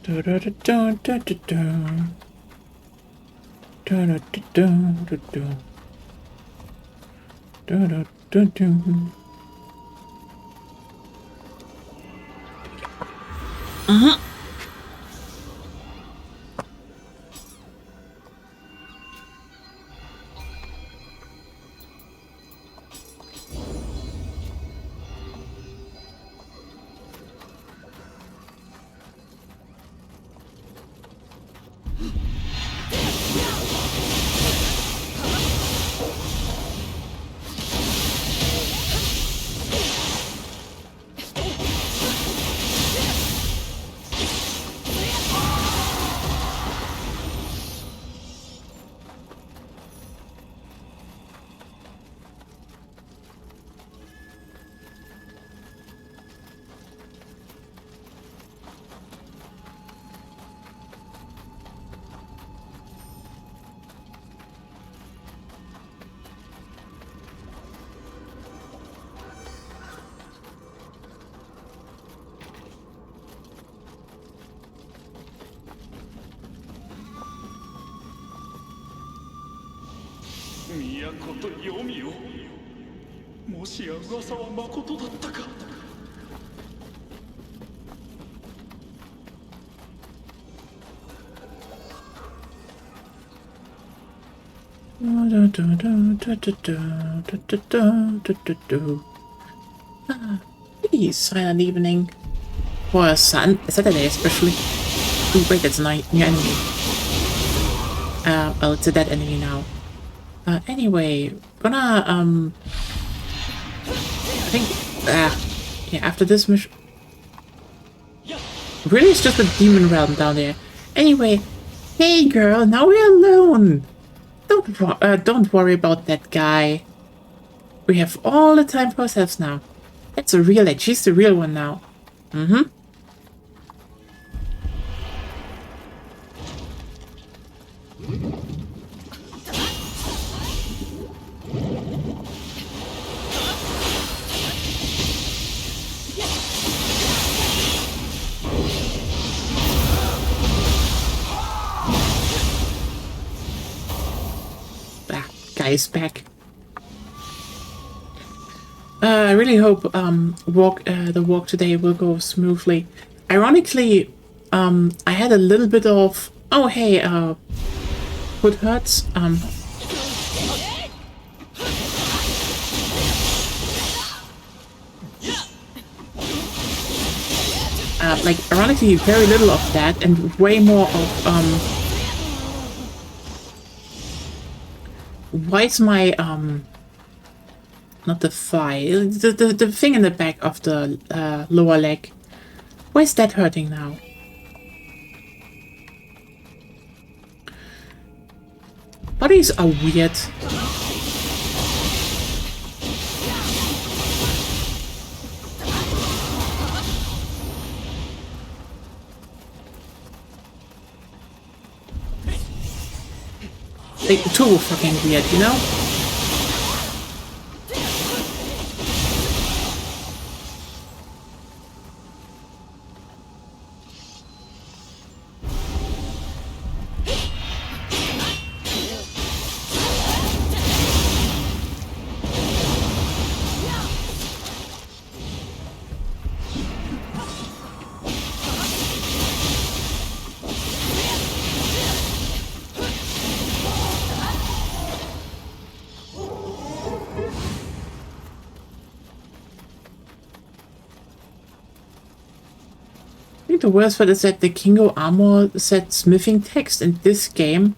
Da da da da da da da. Da da da da da da. Da da da da. Uh-huh. Pretty silent evening. For a Saturday especially. Oh wait, that's a new enemy. Well, it's a dead enemy now. Anyway, gonna, I think, yeah, after this mission... Really, it's just a demon realm down there. Anyway, hey girl, now we're alone! Don't worry about that guy. We have all the time for ourselves now. That's a real edge. She's the real one now. Mm-hmm. Guy's back. I really hope the walk today will go smoothly. Ironically, I had a little bit of foot hurts. Like ironically, very little of that, and way more of why is my not the thigh, the thing in the back of the lower leg, why is that hurting now? Bodies are weird. Like, too fucking weird, you know? think the worst part is that the Kingo armor set smithing text in this game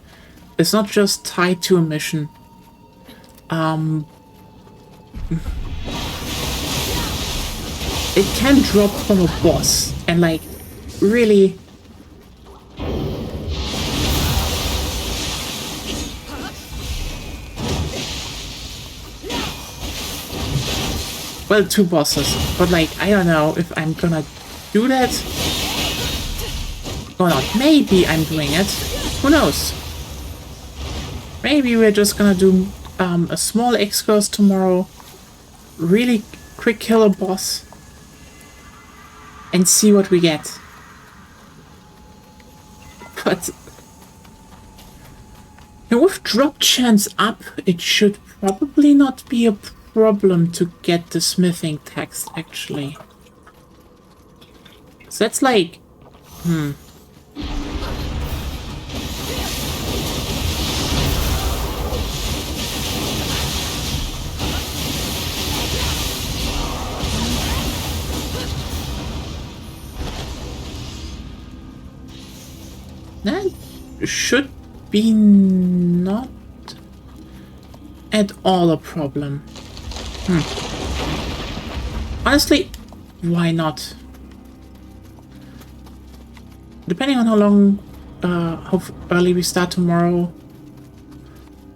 is not just tied to a mission. It can drop from a boss and like really well, 2 bosses, but like I don't know if I'm gonna do that or not. Maybe I'm doing it. Who knows? Maybe we're just gonna do a small excurse tomorrow, really quick kill a boss, and see what we get. But with drop chance up, it should probably not be a problem to get the smithing text, actually. So that's like... That should be not at all a problem. Honestly, why not? Depending on how long, how early we start tomorrow.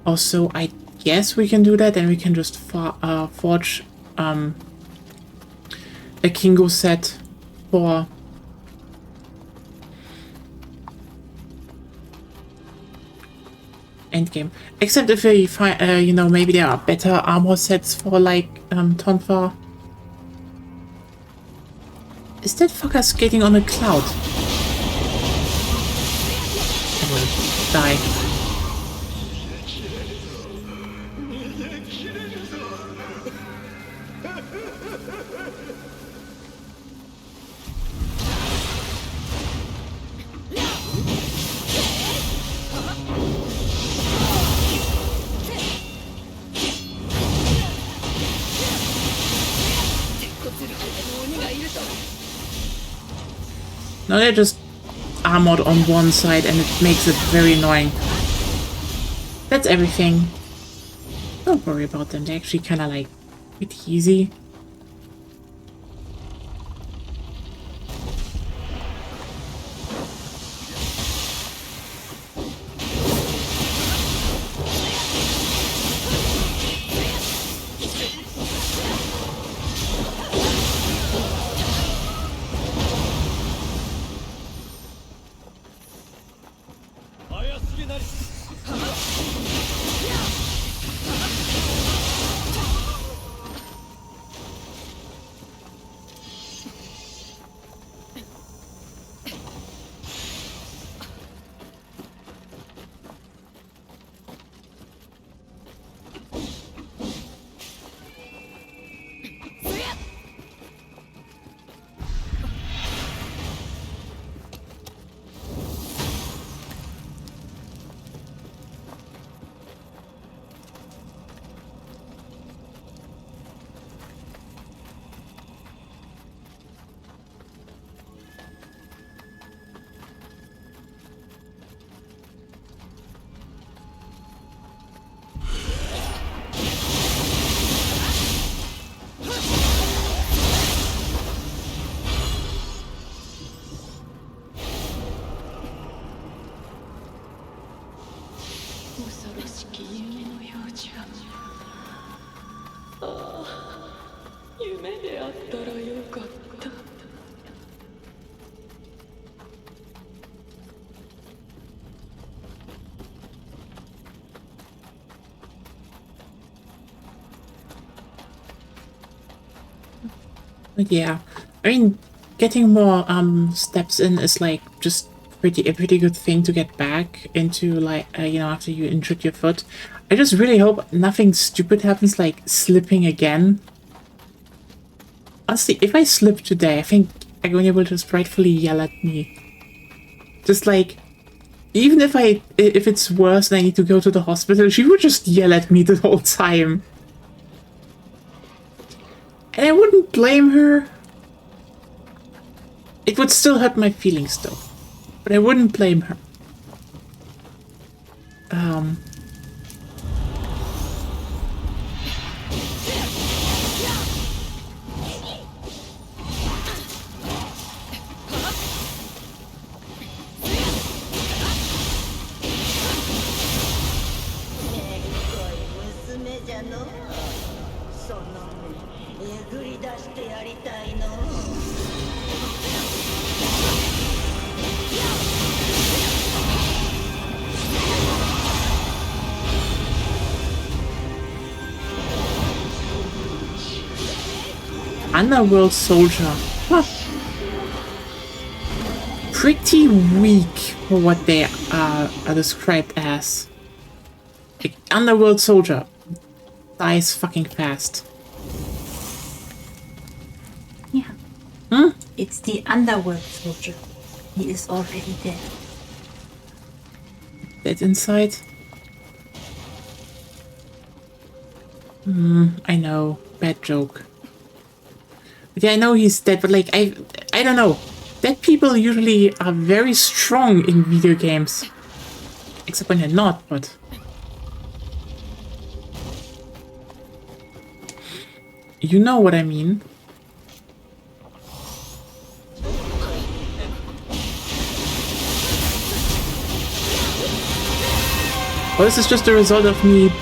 Also, I guess we can do that, and we can just forge a Kingo set for endgame. Except if we find, you know, maybe there are better armor sets for like Tonfa. Is that fucker skating on a cloud? I will die. No, they're just armored on one side and it makes it very annoying. That's everything. Don't worry about them, they're actually kinda like pretty easy. But yeah, I mean, getting more steps in is like just a pretty good thing to get back into, like you know, after you injured your foot. I just really hope nothing stupid happens, like slipping again. Honestly, if I slip today, I think Agonia will just rightfully yell at me. Just like, even if it's worse and I need to go to the hospital, she would just yell at me the whole time. And I wouldn't blame her. It would still hurt my feelings though. But I wouldn't blame her. Underworld soldier. Huh. Pretty weak for what they are described as. The underworld soldier dies fucking fast. Yeah. Hmm? It's the underworld soldier. He is already dead. Dead inside? I know. Bad joke. But yeah, I know he's dead, but like, I don't know. Dead people usually are very strong in video games. Except when they're not, but... You know what I mean. Well, this is just a result of me...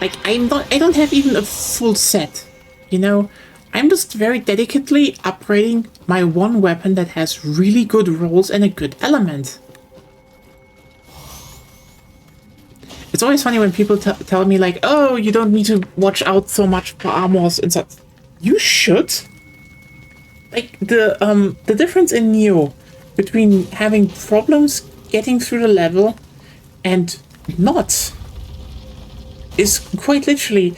Like, I don't have even a full set, you know? I'm just very delicately upgrading my one weapon that has really good rolls and a good element. It's always funny when people tell me like, oh, you don't need to watch out so much for armors and stuff. You should. Like, the difference in Nioh between having problems getting through the level and not is quite literally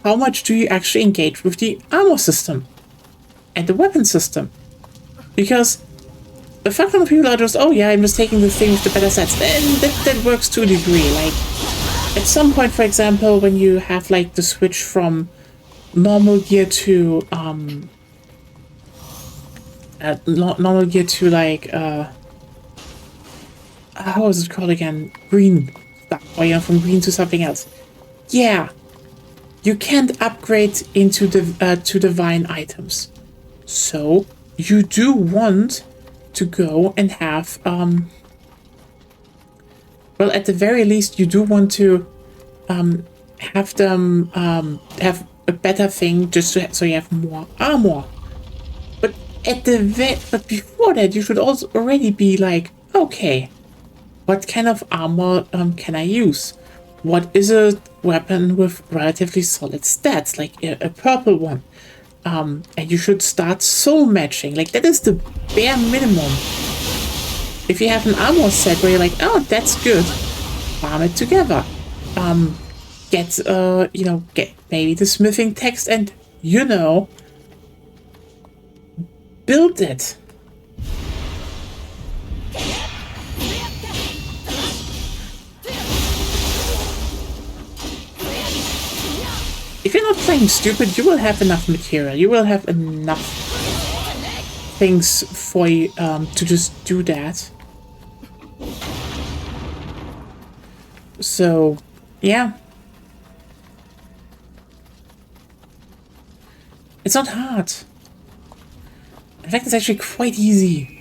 how much do you actually engage with the armor system and the weapon system. Because a fuck ton of people are just, oh yeah, I'm just taking the thing with the better sets. And that works to a degree. Like, at some point, for example, when you have like the switch from normal gear to normal gear to like how is it called again? Green stuff, or from green to something else. Yeah, you can't upgrade into the to divine items, so you do want to go and have well, at the very least, you do want to have them have a better thing just so you have more armor. But but before that, you should also already be like, okay, what kind of armor can I use? What is a weapon with relatively solid stats, like a purple one? And you should start soul matching. Like, that is the bare minimum. If you have an armor set where you're like, oh, that's good, farm it together. Get get maybe the smithing text and, you know, build it. If you're not playing stupid, you will have enough material. You will have enough things for you to just do that. So, yeah. It's not hard. In fact, it's actually quite easy.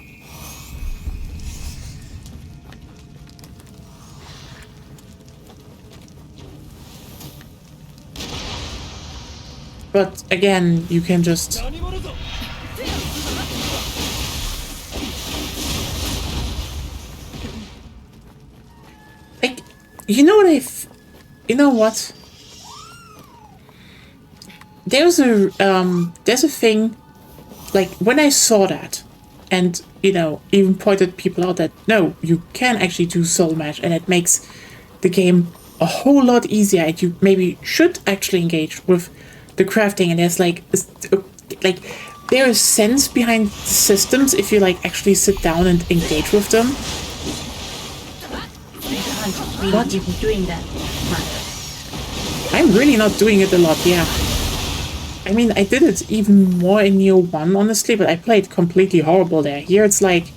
But again, you can just... Like, you know what you know what? There's a thing, like, when I saw that, and, you know, even pointed people out that, no, you can actually do soul match, and it makes the game a whole lot easier, and you maybe should actually engage with the crafting, and there's like there is sense behind the systems if you like actually sit down and engage with them. You can't really even doing that much. I'm really not doing it a lot, yeah. I mean, I did it even more in Nioh 1, honestly, but I played completely horrible there. Here it's like,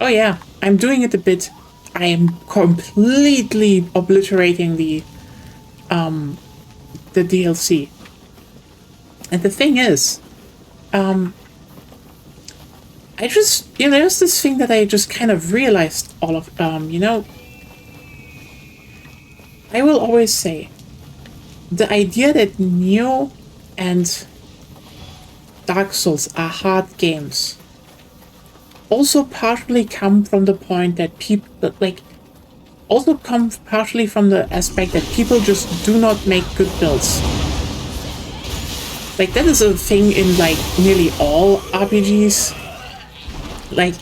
oh yeah, I'm doing it a bit. I am completely obliterating the DLC. And the thing is, I just, there's this thing that I just kind of realized all of, I will always say, the idea that Nioh and Dark Souls are hard games also partially come from the point that people, like, also come partially from the aspect that people just do not make good builds. Like, that is a thing in, like, nearly all RPGs. Like,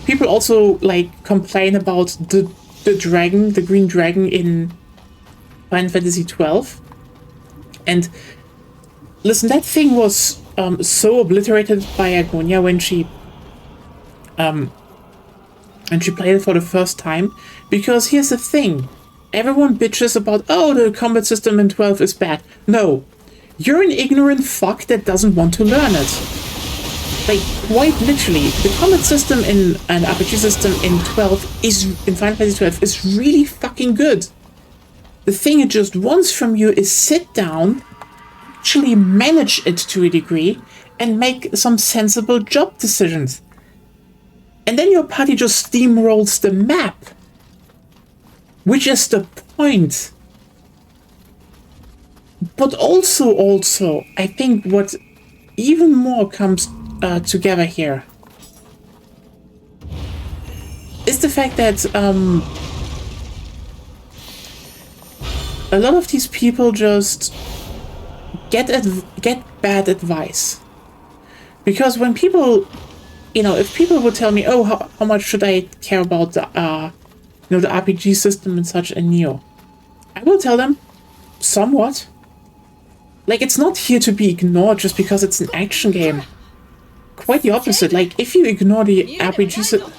people also, like, complain about the dragon, the green dragon in Final Fantasy XII. And listen, that thing was so obliterated by Agonia when she played it for the first time. Because here's the thing. Everyone bitches about, oh, the combat system in 12 is bad. No. You're an ignorant fuck that doesn't want to learn it. Like, quite literally, the combat system in an RPG system in Final Fantasy 12 is really fucking good. The thing it just wants from you is sit down, actually manage it to a degree, and make some sensible job decisions. And then your party just steamrolls the map. Which is the point. But also, I think what even more comes together here is the fact that a lot of these people just get bad advice. Because when people, if people would tell me, oh, how much should I care about the the RPG system and such in Nioh, I will tell them, somewhat. Like, it's not here to be ignored just because it's an action game. Quite the opposite. Like, if you ignore the RPG system...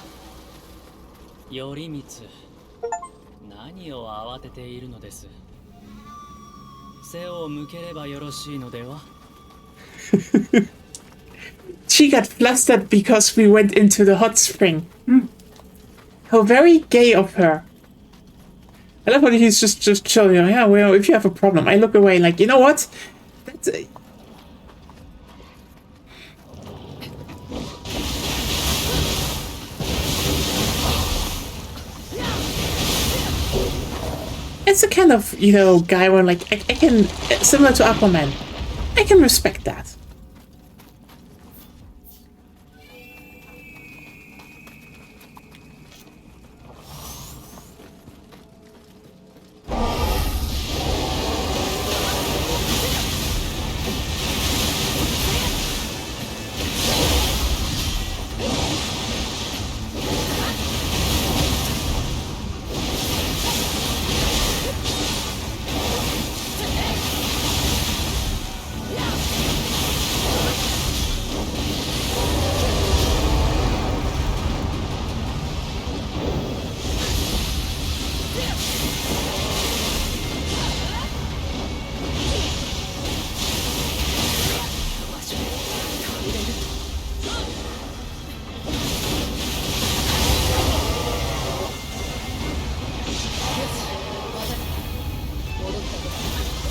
She got flustered because we went into the hot spring. How very gay of her. I love how he's just chilling. Yeah, well, if you have a problem, I look away like, you know what? That's it's a kind of, guy where, like, I can, similar to Aquaman, I can respect that.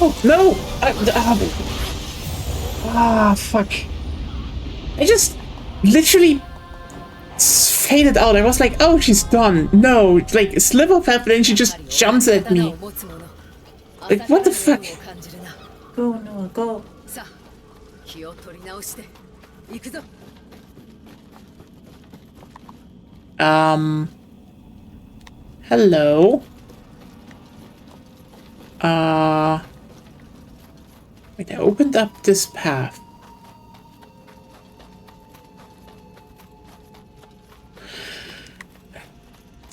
Oh, no! Fuck. I just literally faded out. I was like, oh, she's done. No, like, a sliver of health, and then she just jumps at me. Like, what the fuck? Go, Noah, go. Hello? Wait, I opened up this path.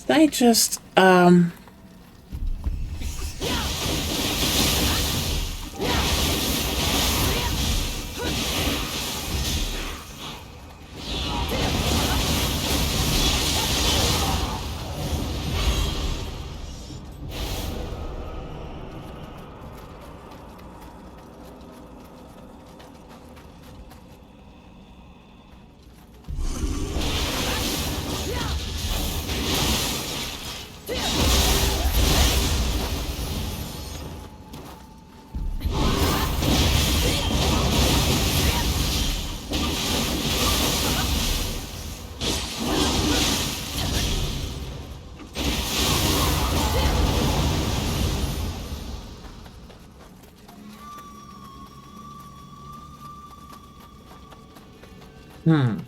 Did I just, Hmm.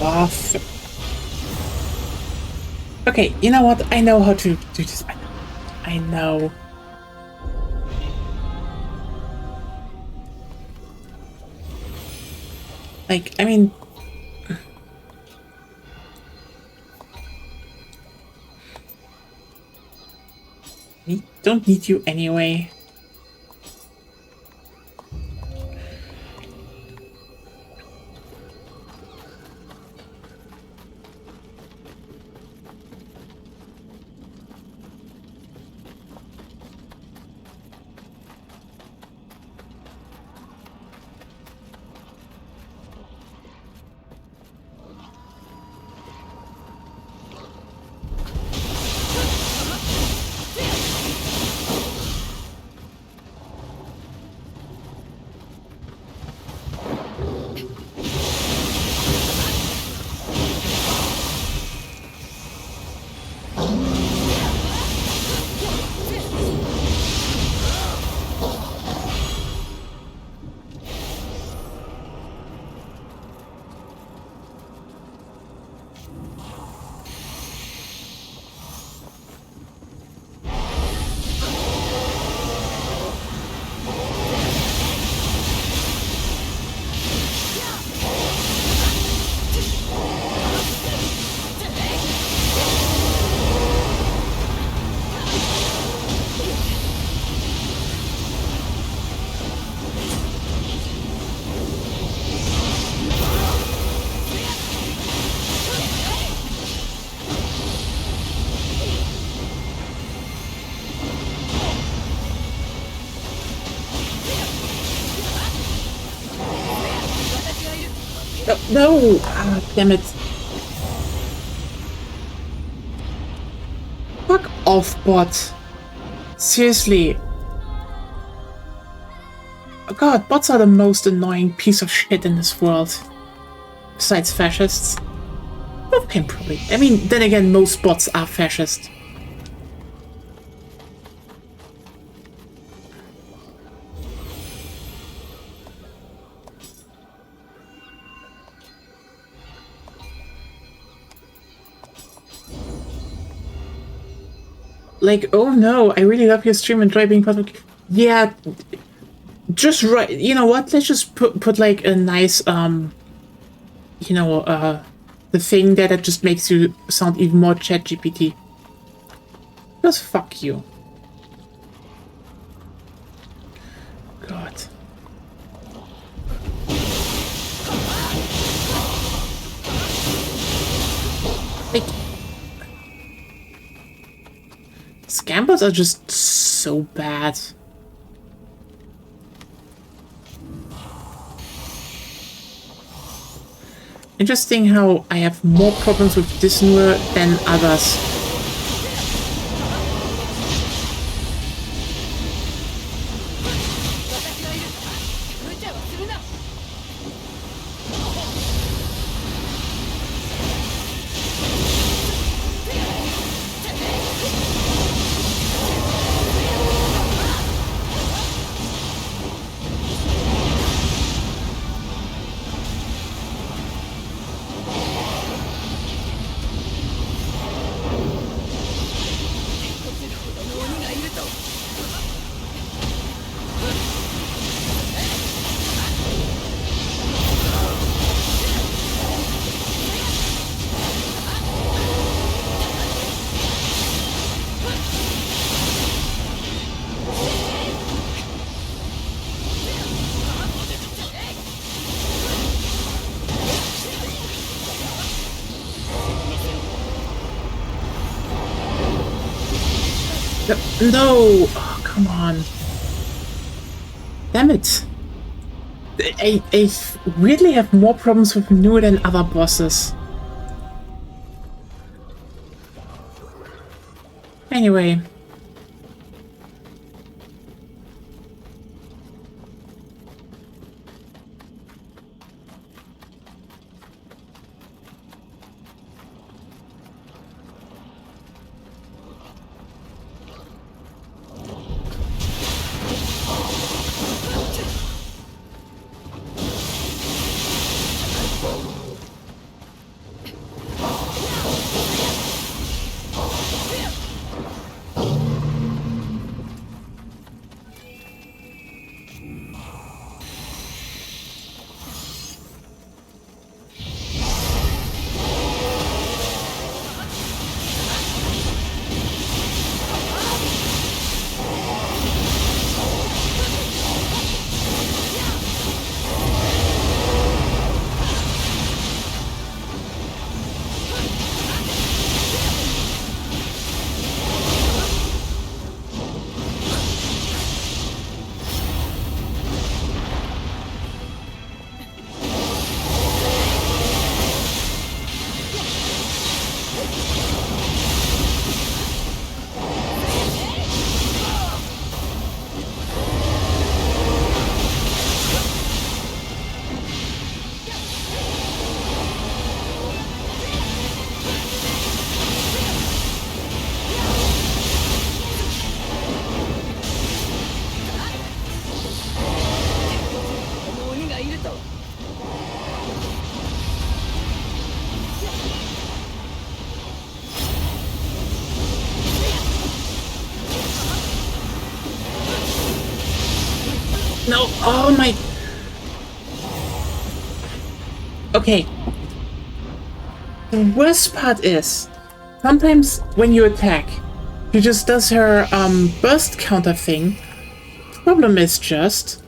Off. Okay, you know what? I know how to do this. I know. Like, I mean... We don't need you anyway. No! Ah, damn it. Fuck off, bot. Seriously. Oh god, bots are the most annoying piece of shit in this world. Besides fascists. Both can probably... I mean, then again, most bots are fascist. Like, oh no, I really love your stream, enjoy being part of it. Yeah, just right. You know what? Let's just put like a nice you know, the thing that just makes you sound even more ChatGPT. Just fuck you. God. Like, scampers are just so bad. Interesting how I have more problems with this Nioh than others. No! Oh, come on. Damn it. I weirdly have more problems with Nioh than other bosses. Anyway. No, oh my... Okay. The worst part is, sometimes when you attack, she just does her burst counter thing. Problem is just...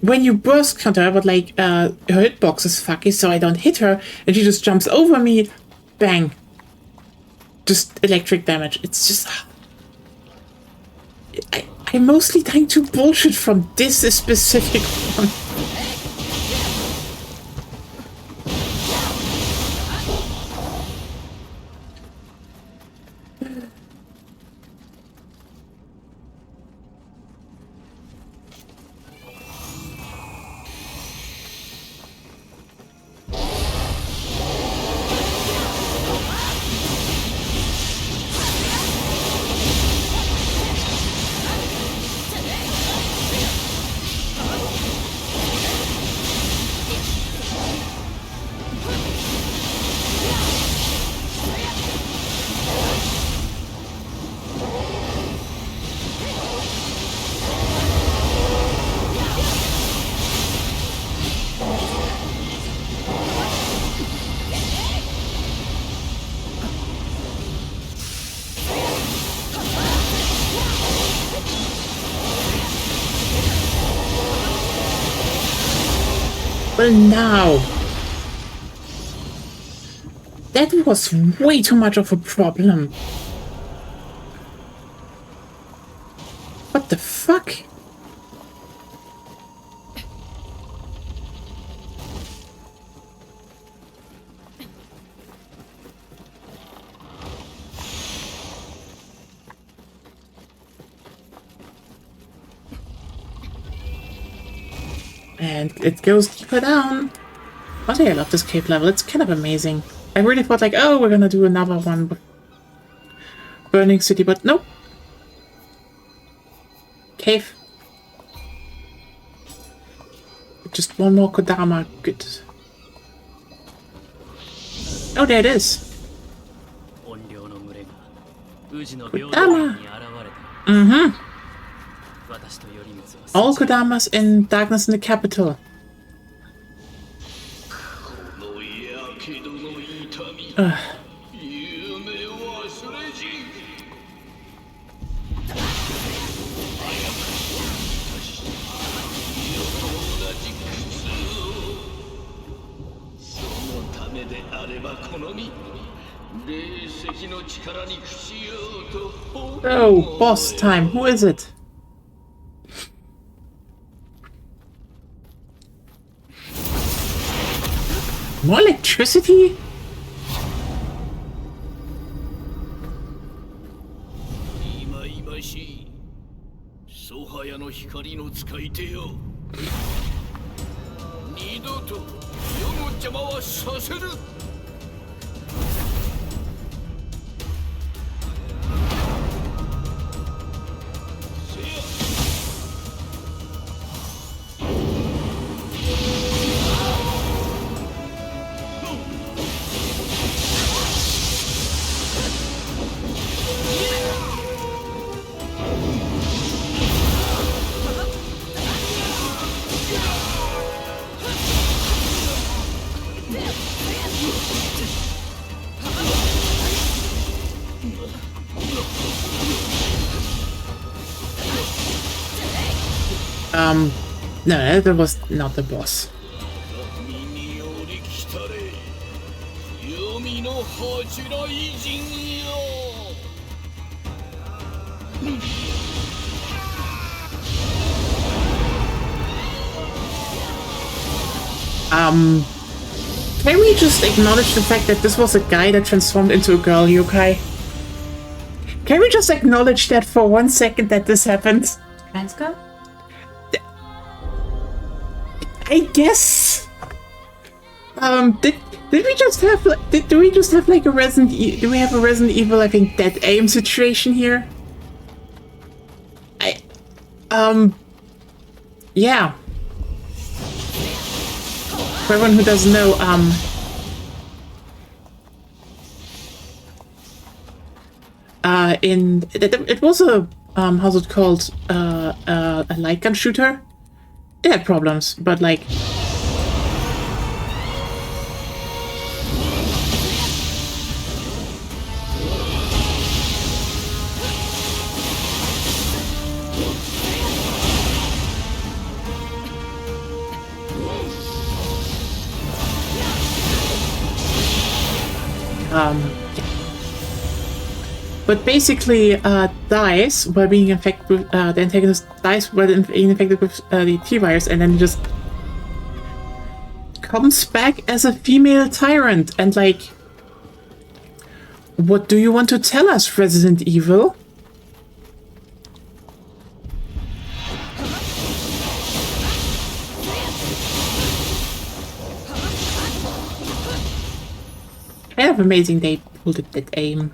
when you burst counter her, but like, her hitbox is fucky, so I don't hit her, and she just jumps over me, bang. Just electric damage. It's just... I'm mostly trying to bullshit from this specific one. Well, now. That was way too much of a problem. What the fuck? And it goes deeper down. But I love this cave level. It's kind of amazing. I really thought like, oh, we're gonna do another one with Burning City, but nope. Cave. Just one more Kodama. Good. Oh, there it is. Kodama. Mm-hmm. All Kodamas in Darkness in the Capital. Oh, boss time. Who is it? More electricity? No, that was not the boss. Can we just acknowledge the fact that this was a guy that transformed into a girl yokai? Can we just acknowledge that for 1 second that this happened? Transka? I guess. Did we just have do we just have like a do we have a Resident Evil, I think, dead aim situation here? Yeah. For everyone who doesn't know, it was a how's it called, a light gun shooter. It had problems, but like but basically, dies while being infected with, the antagonist dies while being infected with the T-virus, and then just comes back as a female tyrant. And like, what do you want to tell us, Resident Evil? Kind of amazing they pulled it that aim.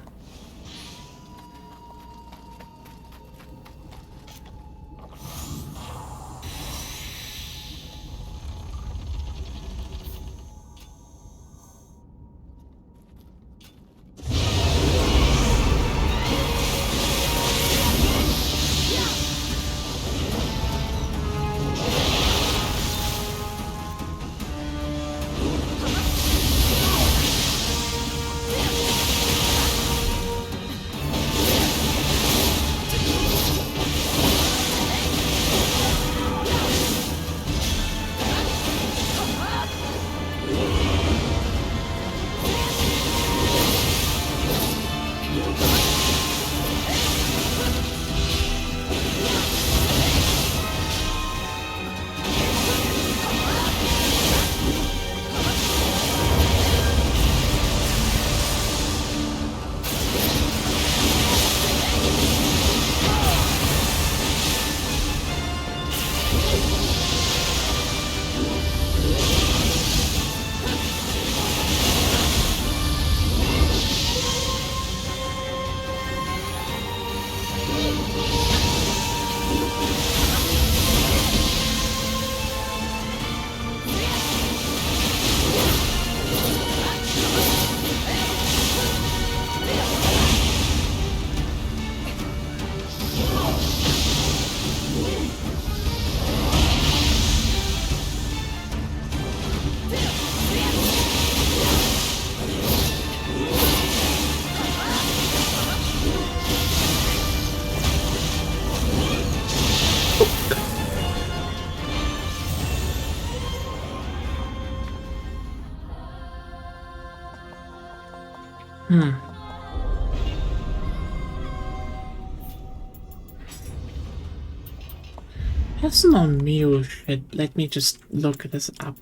Have some more Nioh shit. Let me just look this up.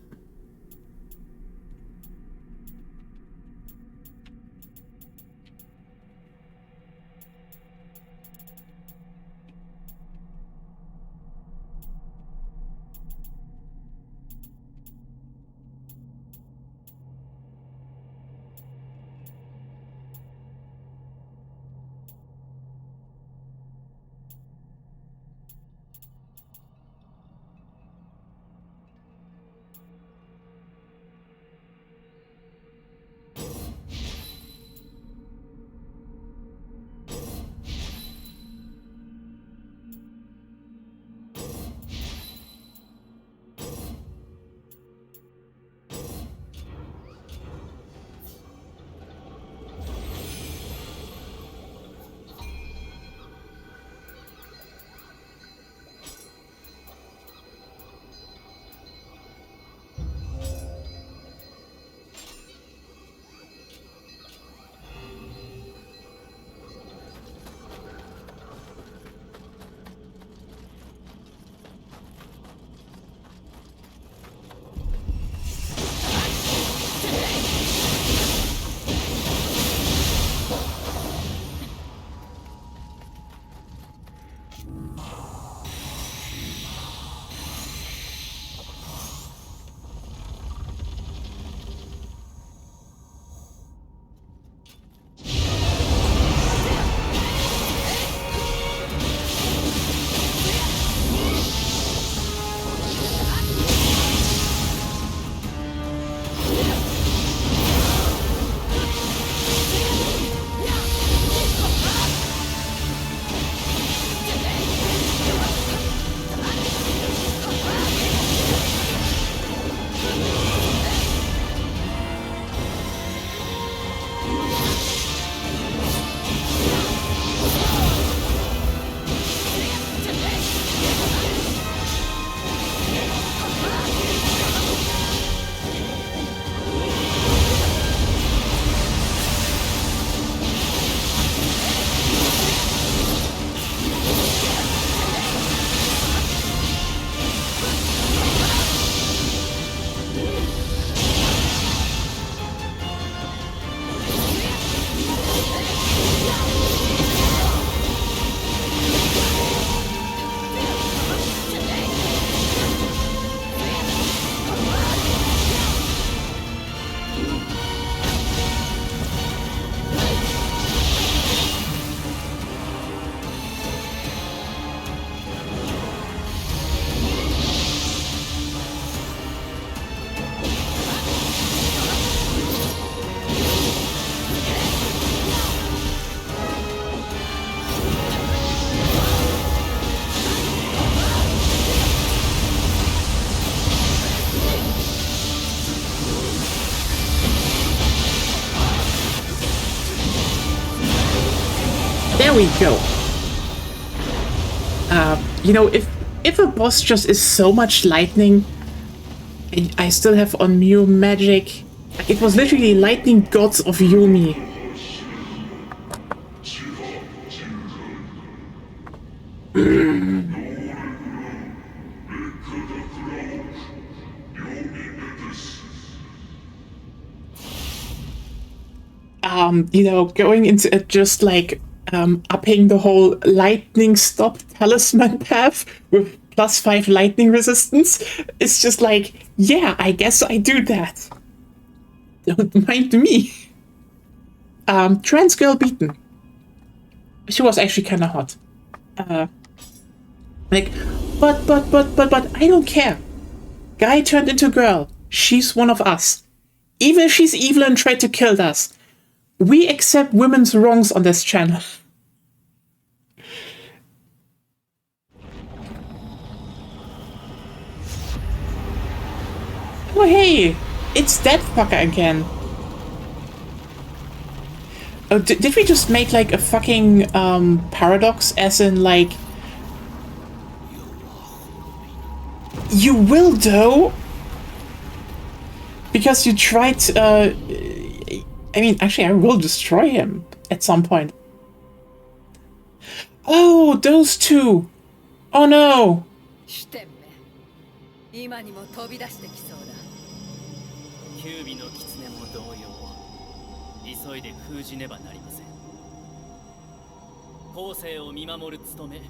There we go. You know, if a boss just is so much lightning, and I still have on Nioh magic, it was literally lightning gods of Yumi. You know, going into it just like upping the whole lightning stop talisman path with +5 lightning resistance. It's just like, yeah, I guess I do that. Don't mind me. Trans girl beaten. She was actually kind of hot. Like, but, I don't care. Guy turned into girl. She's one of us. Even if she's evil and tried to kill us, we accept women's wrongs on this channel. Oh hey, it's that fucker again. Oh, did we just make like a fucking paradox, as in like, you will though? Because you tried I mean, actually, I will destroy him at some point. Oh, those two! Oh no! シュテンメ今にも飛び出してきそうだ。キュービの狐も同様、急いで封じねばなりません。後世を見守る務め、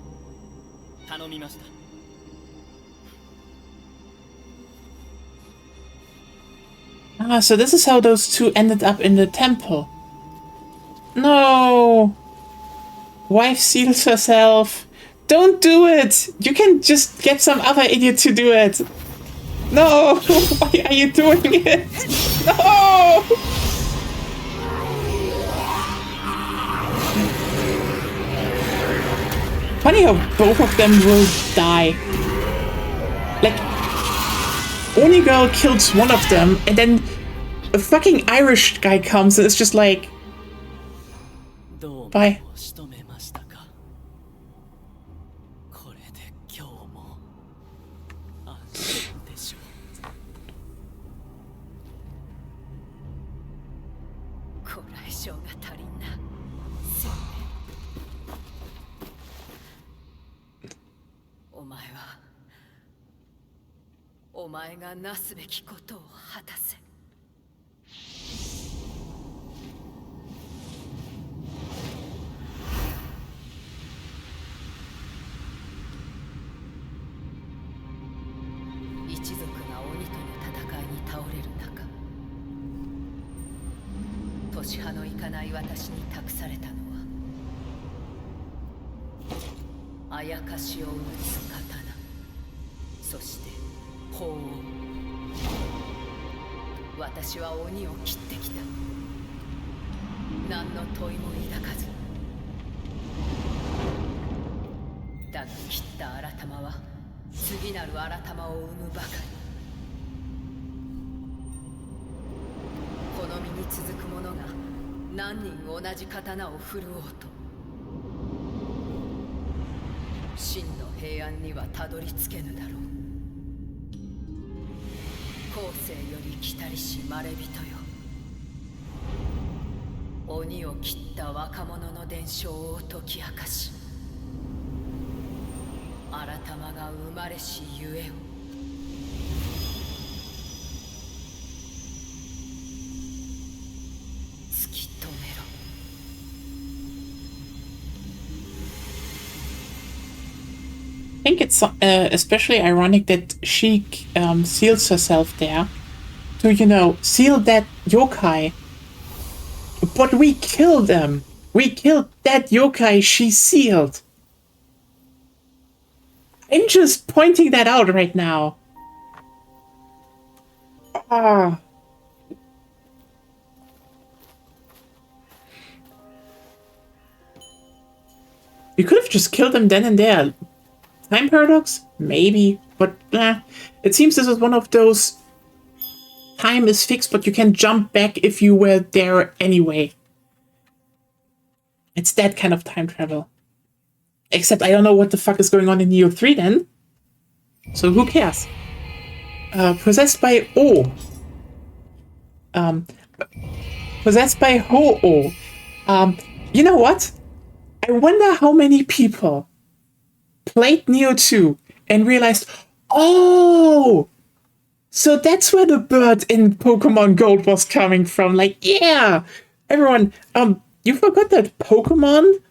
頼みました。Ah, so this is how those two ended up in the temple. No! Wife seals herself. Don't do it! You can just get some other idiot to do it. No! Why are you doing it? No! Funny how both of them will die. Like, Oni Girl kills one of them, and then a fucking Irish guy comes and it's just like... Bye. お前がなすべきことを果たせ。一族が鬼との戦いに倒れる中、年派のいかない私に託されたのは、あやかしを打つ刀、そして法を。私は鬼を切ってきた。何の問いも抱かず。だが切った新玉は次なる新玉を生むばかり。この身に続く者が何人同じ刀を振るおうと、真の平安にはたどり着けぬだろう。後世より来たりしまれびとよ、鬼を切った若者の伝承を解き明かし、新玉が生まれしゆえを。突き止めろ。I think it's especially ironic that she seals herself there to, you know, seal that yokai. But we killed them. We killed that yokai she sealed. I'm just pointing that out right now. Ah. You could have just killed them then and there. Time paradox? Maybe, but it seems this is one of those time is fixed, but you can jump back if you were there anyway. It's that kind of time travel. Except I don't know what the fuck is going on in Nioh 3 then. So who cares? Possessed by O. Possessed by Ho-Oh. You know what? I wonder how many people played Nioh 2 and realized, oh, so that's where the bird in Pokemon Gold was coming from. Like, yeah, everyone, you forgot that Pokemon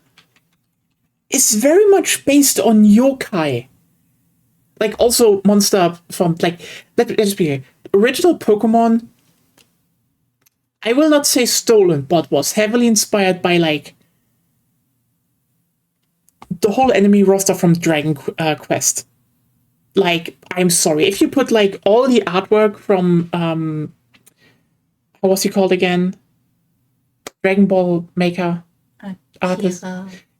is very much based on yokai. Like, also monster from, like, let's be clear. Original Pokemon, I will not say stolen, but was heavily inspired by, like, the whole enemy roster from Dragon Quest. Like, I'm sorry, if you put, like, all the artwork from, how was he called again? Dragon Ball Maker artist?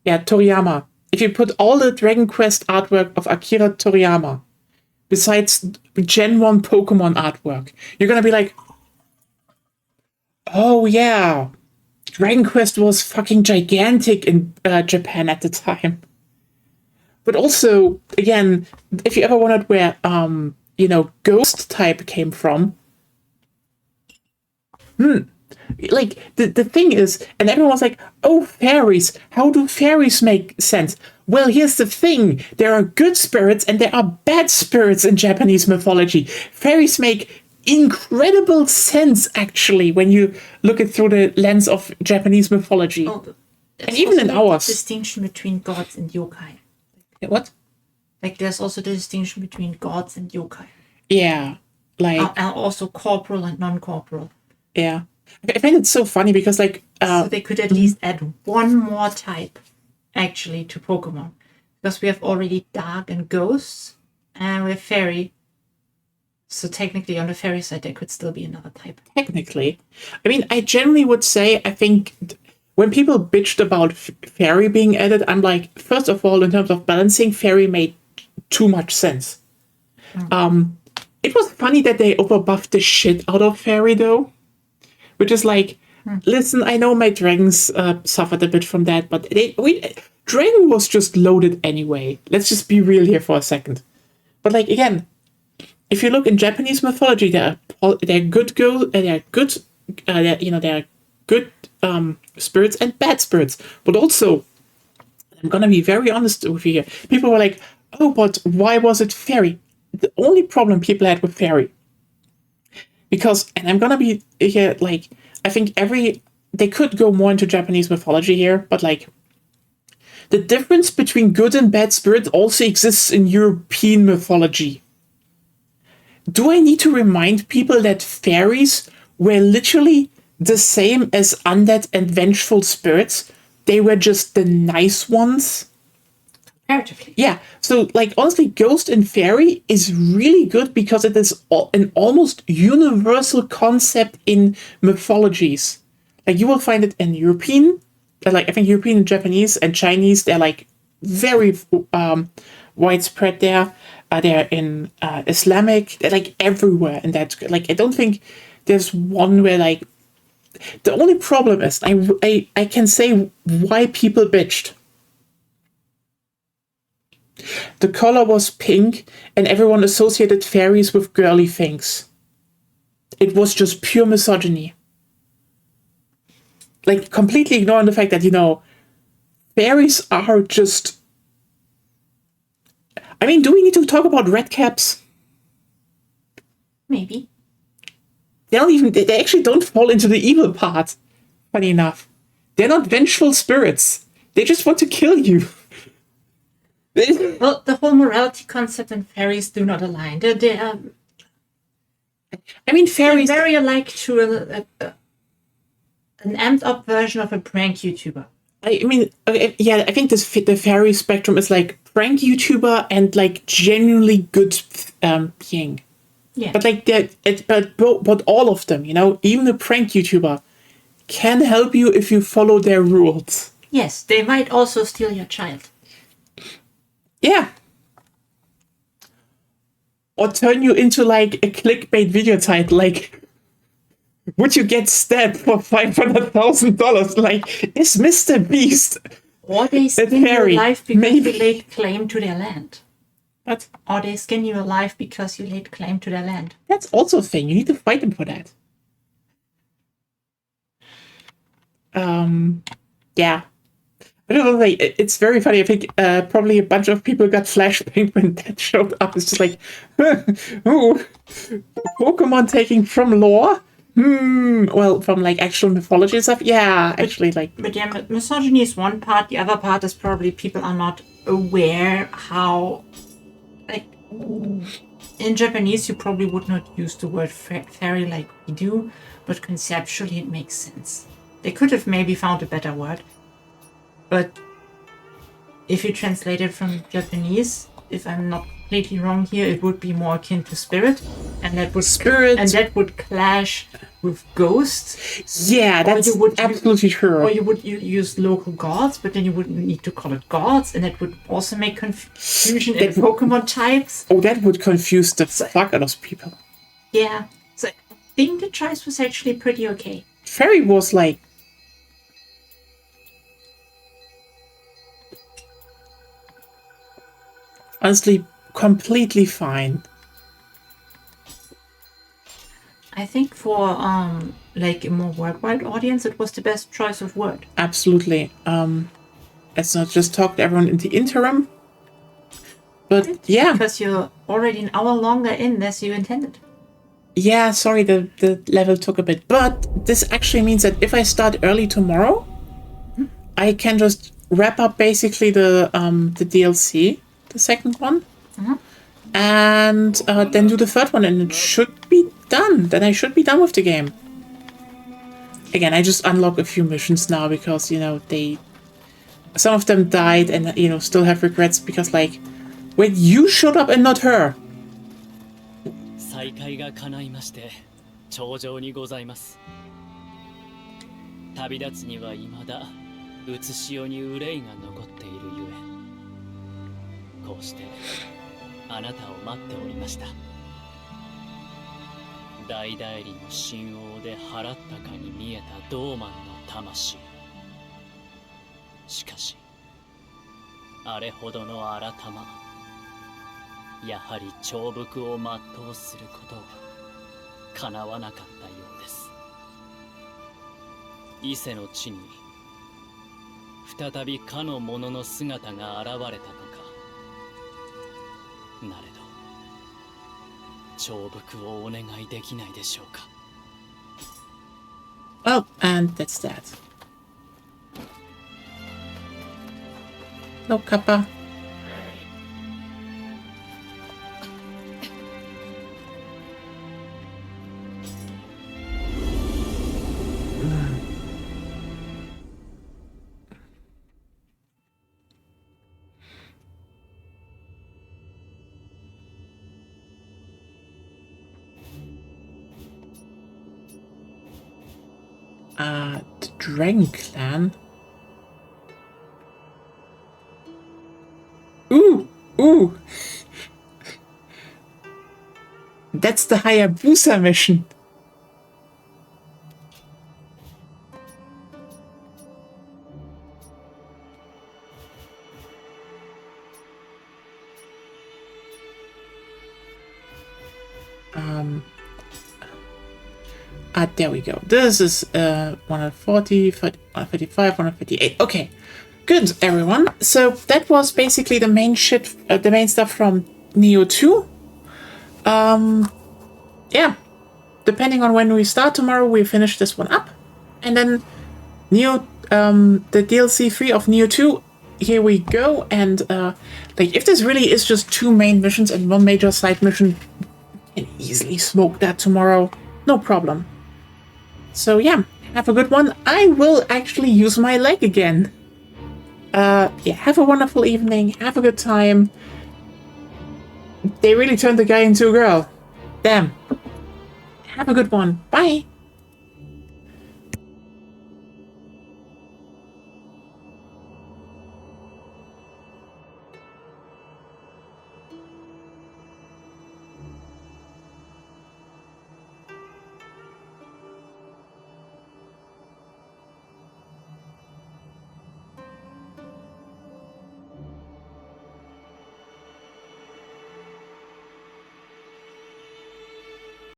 Yeah, Toriyama. If you put all the Dragon Quest artwork of Akira Toriyama, besides Gen 1 Pokemon artwork, you're gonna be like, oh yeah, Dragon Quest was fucking gigantic in Japan at the time. But also, again, if you ever wondered where, you know, Ghost type came from, like the thing is, and everyone was like, oh, fairies, how do fairies make sense? Well, here's the thing, there are good spirits and there are bad spirits in Japanese mythology. Fairies make incredible sense, actually, when you look it through the lens of Japanese mythology. And even in ours. The distinction between gods and yokai. What? Like, there's also the distinction between gods and yokai. Yeah, like... And also corporal and non-corporal. Yeah. I find it so funny because, like... so they could at least add one more type, actually, to Pokemon. Because we have already Dark and Ghosts, and we have Fairy. So technically, on the Fairy side, there could still be another type. Technically. I mean, I generally would say, I think... when people bitched about Fairy being added, I'm like, first of all, in terms of balancing, Fairy made too much sense. It was funny that they overbuffed the shit out of Fairy, though. Which is like, listen, I know my dragons suffered a bit from that, but Dragon was just loaded anyway. Let's just be real here for a second. But like, again, if you look in Japanese mythology, there are good spirits and bad spirits. But also, I'm gonna be very honest with you here. People were like, oh, but why was it Fairy? The only problem people had with Fairy, because, and I'm gonna be here, like, I think they could go more into Japanese mythology here, but like, the difference between good and bad spirit also exists in European mythology. Do I need to remind people that fairies were literally the same as undead and vengeful spirits? They were just the nice ones? Comparatively. Yeah, so like honestly, Ghost and Fairy is really good because it is an almost universal concept in mythologies. Like you will find it in European, like I think European and Japanese and Chinese, they're like very widespread there. They're in Islamic, they're like everywhere. And that, like, I don't think there's one where like, the only problem is, I can say why people bitched. The color was pink, and everyone associated fairies with girly things. It was just pure misogyny. Like, completely ignoring the fact that, you know, fairies are just... I mean, do we need to talk about red caps? Maybe. They actually don't fall into the evil part, funny enough. They're not vengeful spirits. They just want to kill you. Well, the whole morality concept and fairies do not align. They are. I mean, fairies they're very alike to an amped up version of a prank YouTuber. I mean, yeah, I think the fairy spectrum is like prank YouTuber and like genuinely good being. Yeah. But like but all of them, you know, even a prank YouTuber can help you if you follow their rules. Yes, they might also steal your child. Yeah. Or turn you into like a clickbait video title, like, would you get stabbed for $500,000? Like, is Mr. Beast or they skin you alive because you laid claim to their land. What? Or they skin you alive because you laid claim to their land. That's also a thing. You need to fight them for that. Yeah. I don't know, like, it's very funny. I think probably a bunch of people got flashbanged when that showed up. It's just like, oh, Pokemon taking from lore? Well, from like actual mythology and stuff? Yeah, actually, like... But yeah, misogyny is one part. The other part is probably people are not aware how... Like, in Japanese, you probably would not use the word fairy like we do, but conceptually it makes sense. They could have maybe found a better word. But if you translate it from Japanese, if I'm not completely wrong here, it would be more akin to spirit, and that would clash with ghosts. Yeah, that's absolutely true. Or you would use local gods, but then you wouldn't need to call it gods, and that would also make confusion in Pokemon types. Oh, that would confuse the fuck out of people. Yeah, so I think the choice was actually pretty okay. Fairy was like... honestly, completely fine. I think for like a more worldwide audience, it was the best choice of word. Absolutely. Let's not just talk to everyone in the interim. But yeah. Because you're already an hour longer in as you intended. Yeah, sorry, the level took a bit. But this actually means that if I start early tomorrow, I can just wrap up basically the DLC, the second one, and then do the third one, and it should be done. Then I should be done with the game. Again, I just unlock a few missions now because, you know, some of them died and, you know, still have regrets because, like, wait, you showed up and not her. 再会が叶いまして頂上にございます。旅立つには未だうつしおに憂いが残っているゆえ、こうしてあなたを待っておりました。大代理の神王で払ったかに見えたドーマンの魂。しかしあれほどの改ま、やはり長服を全うすることは叶わなかったようです。伊勢の地に再びかの者の姿が現れたとか。なれど長服をお願いできないでしょうか。Oh, and that's that. No, Kappa. The Dragon Clan. Ooh! That's the Hayabusa mission. There we go. This is 140, 135, 158. Okay, good, everyone. So that was basically the main the main stuff from Nioh 2. Yeah, depending on when we start tomorrow, we finish this one up, and then Nioh, the DLC 3 of Nioh 2. Here we go, and like if this really is just 2 main missions and 1 major side mission, I can easily smoke that tomorrow, no problem. So yeah, have a good one. I will actually use my leg again. Yeah, have a wonderful evening, have a good time. They really turned the guy into a girl. Damn. Have a good one. Bye.